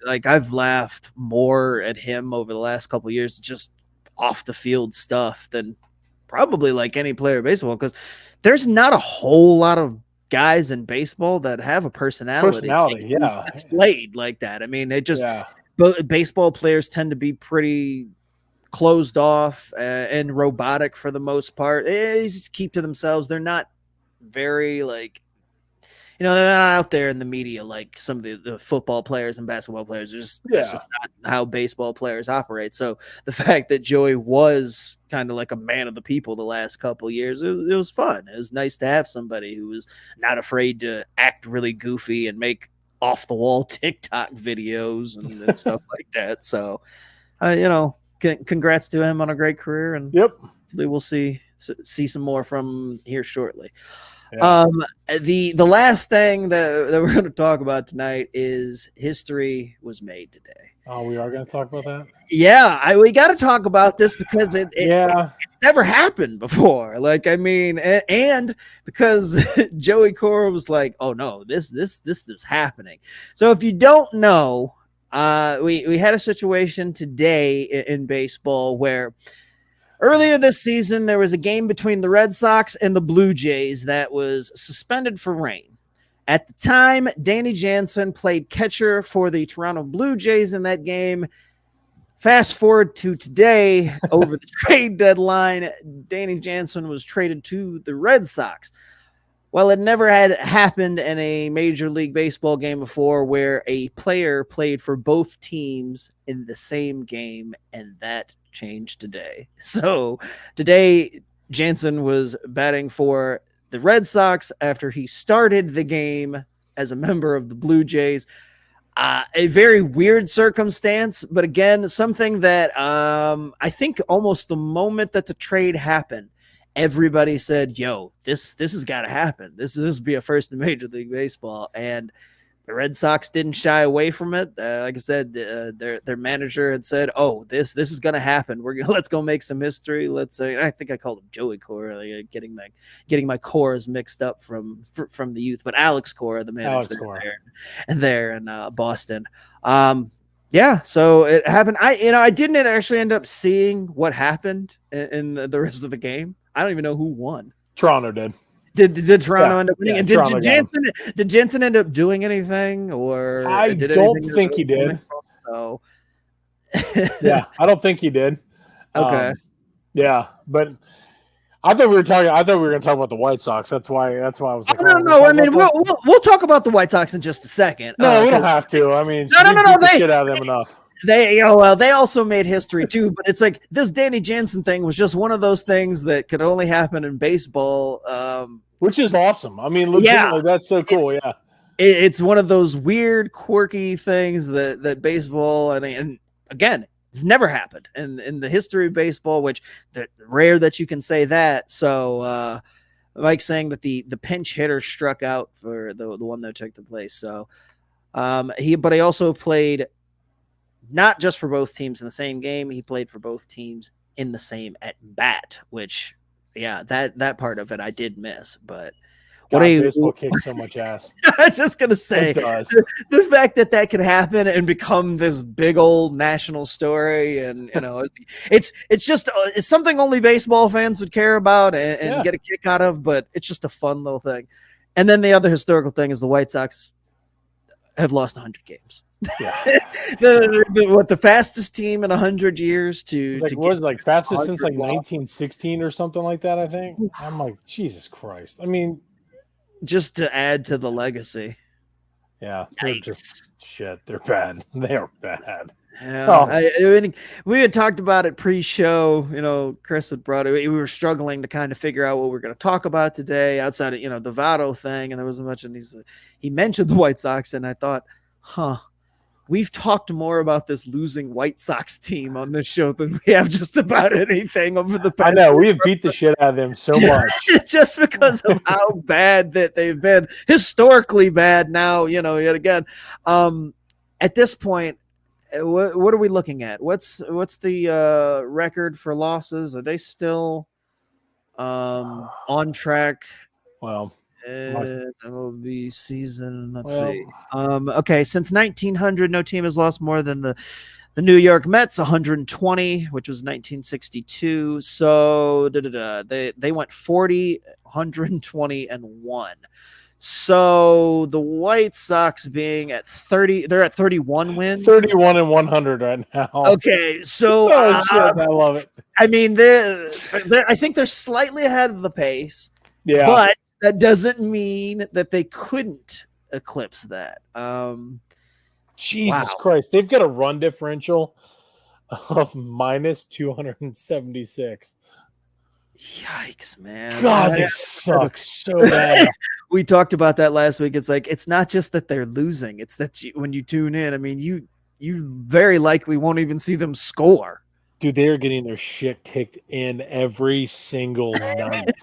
I've laughed more at him over the last couple of years, just off the field stuff, than probably like any player of baseball, because there's not a whole lot of guys in baseball that have a personality displayed like that. I mean, but baseball players tend to be pretty closed off and robotic for the most part. They just keep to themselves. They're not very they're not out there in the media like some of the football players and basketball players. That's just not how baseball players operate. So the fact that Joey was kind of like a man of the people the last couple of years, it was fun. It was nice to have somebody who was not afraid to act really goofy and make off the wall TikTok videos and stuff like that. So, congrats to him on a great career, and hopefully we'll see some more from here shortly. Yeah. The last thing that we're going to talk about tonight is history was made today. Oh, we are going to talk about that? Yeah, we got to talk about this because it's never happened before. And because Joey Cora was like, "Oh no, this is happening." So if you don't know, we had a situation today in baseball where earlier this season, there was a game between the Red Sox and the Blue Jays that was suspended for rain. At the time, Danny Jansen played catcher for the Toronto Blue Jays in that game. Fast forward to today, over the trade deadline, Danny Jansen was traded to the Red Sox. Well, it never had happened in a Major League Baseball game before where a player played for both teams in the same game, and that changed today. So today, Jansen was batting for the Red Sox after he started the game as a member of the Blue Jays. A very weird circumstance, but again, something that I think almost the moment that the trade happened, everybody said, "Yo, this has got to happen. This will be a first in Major League Baseball." And the Red Sox didn't shy away from it. Like I said, their manager had said, "Oh, this is going to happen. Let's go make some history." I think I called him Joey Cora, getting my Coras mixed up from the youth, but Alex Cora, the manager there in Boston. So it happened. I didn't actually end up seeing what happened in the rest of the game. I don't even know who won. Toronto did. Did Toronto end up winning? And did Jansen end up doing anything? Or I don't think he did. So yeah, I don't think he did. Okay. But I thought we were going to talk about the White Sox. That's why I was like, no. I mean, we'll talk about the White Sox in just a second. No, we don't have to. I mean, no. They shit out of them enough. They also made history too, but it's like this Danny Jansen thing was just one of those things that could only happen in baseball. Which is awesome. I mean, legitimately, that's so cool. Yeah. It's one of those weird, quirky things that baseball, and again, it's never happened in the history of baseball, which rare that you can say that. So, Mike's saying that the pinch hitter struck out for the one that took the place. So, he also played not just for both teams in the same game. He played for both teams in the same at bat, which, that part of it I did miss, but baseball kicks so much ass. I was just gonna say the fact that could happen and become this big old national story, and it's something only baseball fans would care about and get a kick out of, but it's just a fun little thing. And then the other historical thing is the White Sox have lost 100 games. Yeah. The fastest team in 100 years to Like, to what get was it, like fastest since 100 like losses. 1916 or something like that, I think. I'm like, Jesus Christ. I mean, Just to add to the legacy. yeah, they're just Yikes. shit. They're bad. They are bad. Yeah, Oh, we had talked about it pre-show. Chris had brought it. We were struggling to kind of figure out what we're going to talk about today, outside of the Votto thing, and there was a bunch. And he mentioned the White Sox, and I thought, huh, we've talked more about this losing White Sox team on this show than we have just about anything over the I past. know. We have beat the shit out of them so much. Just because of how bad that they've been, historically bad. Now, yet again, at this point, what are we looking at? What's the record for losses? Are they still on track? Well, MLB season. Let's well, see. Okay, since 1900, no team has lost more than the New York Mets, 120, which was 1962. So they went 40, 120, and 1. So the White Sox being at 30, they're at 31 wins. 31 and 100 right now. Okay, so Oh shit, I love it. I mean, I think they're slightly ahead of the pace. Yeah, but that doesn't mean that they couldn't eclipse that. Jesus Wow. Christ, they've got a run differential of minus 276. Yikes, man. God, they suck so bad. We talked about that last week. It's like, it's not just that they're losing. It's that when you tune in, I mean, you very likely won't even see them score. Dude, they're getting their shit kicked in every single night.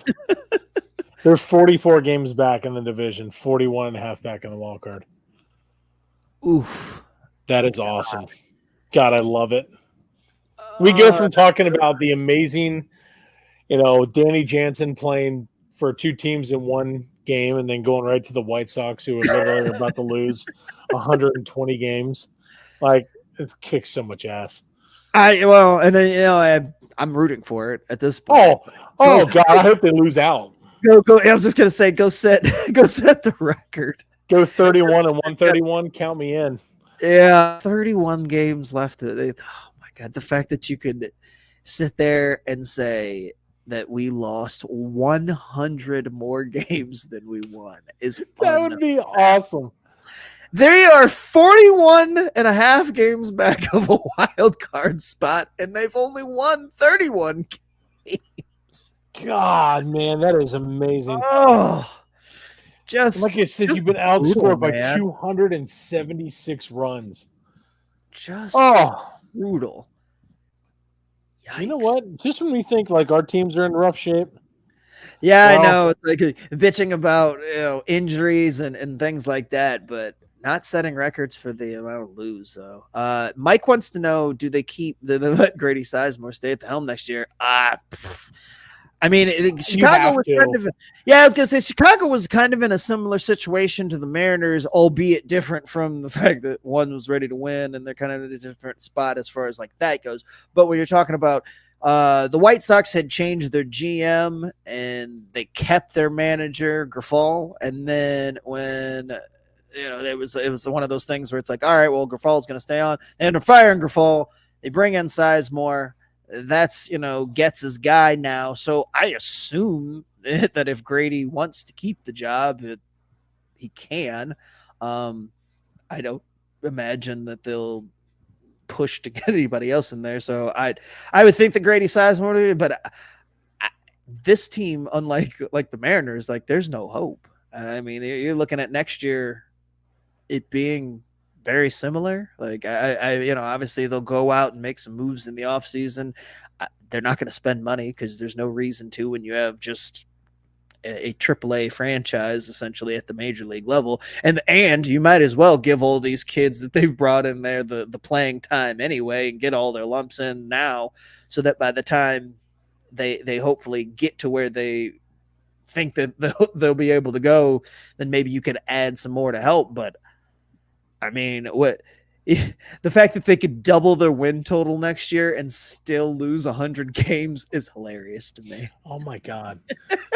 They're 44 games back in the division, 41 and a half back in the wild card. Oof. That is awesome. God, I love it. We go from talking about the amazing, Danny Jansen playing for two teams in one game and then going right to the White Sox, who are literally about to lose 120 games. Like, it kicks so much ass. I'm rooting for it at this point. Oh God, I hope they lose out. Go. I was just gonna say, go set the record. Go 31 and 131. Count me in. Yeah, 31 games left. Oh my God, the fact that you could sit there and say that we lost 100 more games than we won is that would be awesome. They are 41 and a half games back of a wild card spot, and they've only won 31 games. God, man, that is amazing. Oh, just like I said, you've been outscored by 276 runs. Just brutal. Yikes. You know what? Just when we think like our teams are in rough shape. Yeah, I know. It's like bitching about injuries and things like that, but not setting records for the amount of lose. So Mike wants to know: do they let Grady Sizemore stay at the helm next year? I mean, Chicago was kind of. Yeah, I was gonna say Chicago was kind of in a similar situation to the Mariners, albeit different from the fact that one was ready to win and they're kind of in a different spot as far as like that goes. But when you're talking about the White Sox had changed their GM and they kept their manager Grifol, and then when it was one of those things where it's like, all right, well, Griffol's going to stay on, and they're firing Grifol. They bring in Sizemore. That's gets his guy now. So I assume that if Grady wants to keep the job, he can. I don't imagine that they'll push to get anybody else in there. So I would think that Grady Sizemore, but this team, unlike the Mariners, like there's no hope. I mean, you're looking at next year, it being very similar. Like obviously they'll go out and make some moves in the offseason. They're not going to spend money because there's no reason to when you have just a AAA franchise essentially at the major league level, and you might as well give all these kids that they've brought in there the playing time anyway and get all their lumps in now, so that by the time they hopefully get to where they think that they'll be able to go, then maybe you can add some more to help. But I mean, what The fact that they could double their win total next year and still lose 100 games is hilarious to me. Oh my God.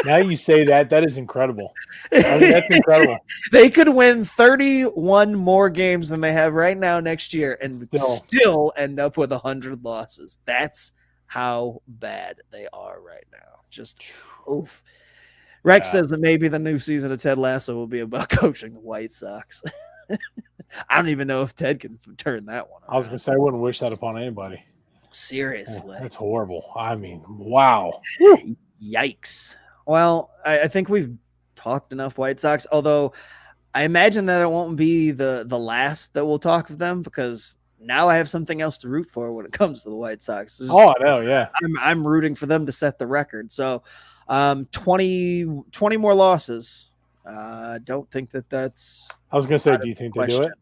Now you say that is incredible. I mean, that's incredible. They could win 31 more games than they have right now next year and would still end up with 100 losses. That's how bad they are right now. Just oof. Rex says that maybe the new season of Ted Lasso will be about coaching the White Sox. I don't even know if Ted can turn that one around. I was going to say, I wouldn't wish that upon anybody. Seriously. That's horrible. I mean, wow. Yikes. Well, I think we've talked enough White Sox, although I imagine that it won't be the last that we'll talk of them, because now I have something else to root for when it comes to the White Sox. I know, yeah. I'm rooting for them to set the record. So 20 more losses. Don't think that's... I was going to say, do you think they do it?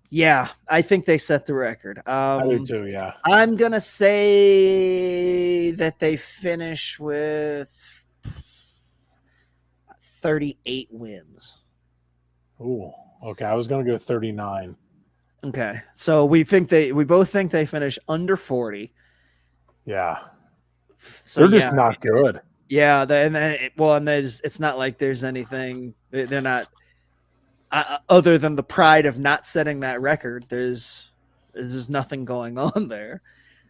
Yeah, I think they set the record. I do too, yeah. I'm going to say that they finish with 38 wins. Ooh, okay. I was going to go 39. Okay. So we both think they finish under 40. Yeah. So they're just not good. Yeah, it's not like there's anything. They're not other than the pride of not setting that record. There's nothing going on there.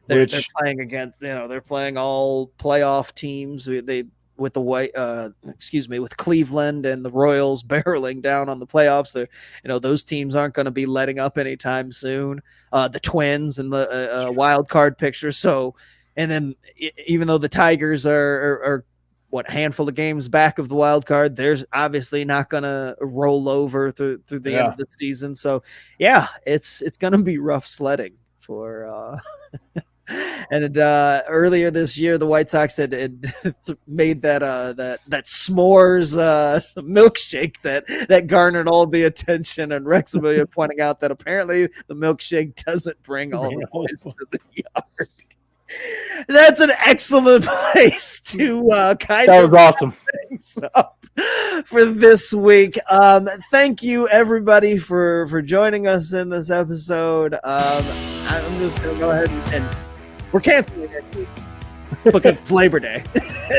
They're playing against, they're playing all playoff teams. With Cleveland and the Royals barreling down on the playoffs. Those teams aren't going to be letting up anytime soon. The Twins and the wild card picture. So, and then even though the Tigers are a handful of games back of the wild card, there's obviously not going to roll over through the end of the season. So yeah, it's going to be rough sledding for, and earlier this year, the White Sox had made that s'mores milkshake that garnered all the attention, and Rex Amelia pointing out that apparently the milkshake doesn't bring all the boys to the yard. That's an excellent place to that was awesome. Things up for this week. Thank you everybody for joining us in this episode. I'm just gonna go ahead and we're canceling next week because it's Labor Day.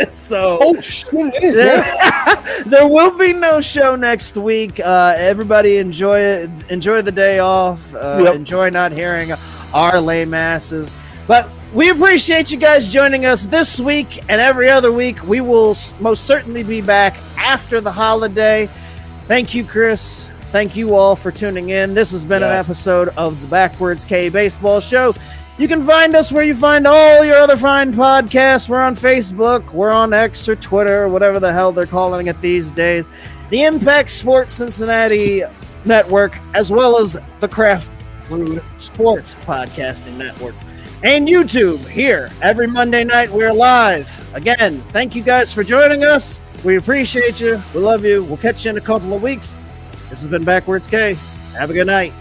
So shit, it is, there will be no show next week. Everybody enjoy it. Enjoy the day off. Enjoy not hearing our lame asses. But we appreciate you guys joining us this week and every other week. We will most certainly be back after the holiday. Thank you, Chris. Thank you all for tuning in. This has been an episode of the Backwards K Baseball Show. You can find us where you find all your other fine podcasts. We're on Facebook. We're on X or Twitter, whatever the hell they're calling it these days. The Impact Sports Cincinnati Network, as well as the Craft Brewed Sports Podcasting Network. And YouTube here every Monday night. We're live. Again, thank you guys for joining us. We appreciate you. We love you. We'll catch you in a couple of weeks. This has been Backwards K. Have a good night.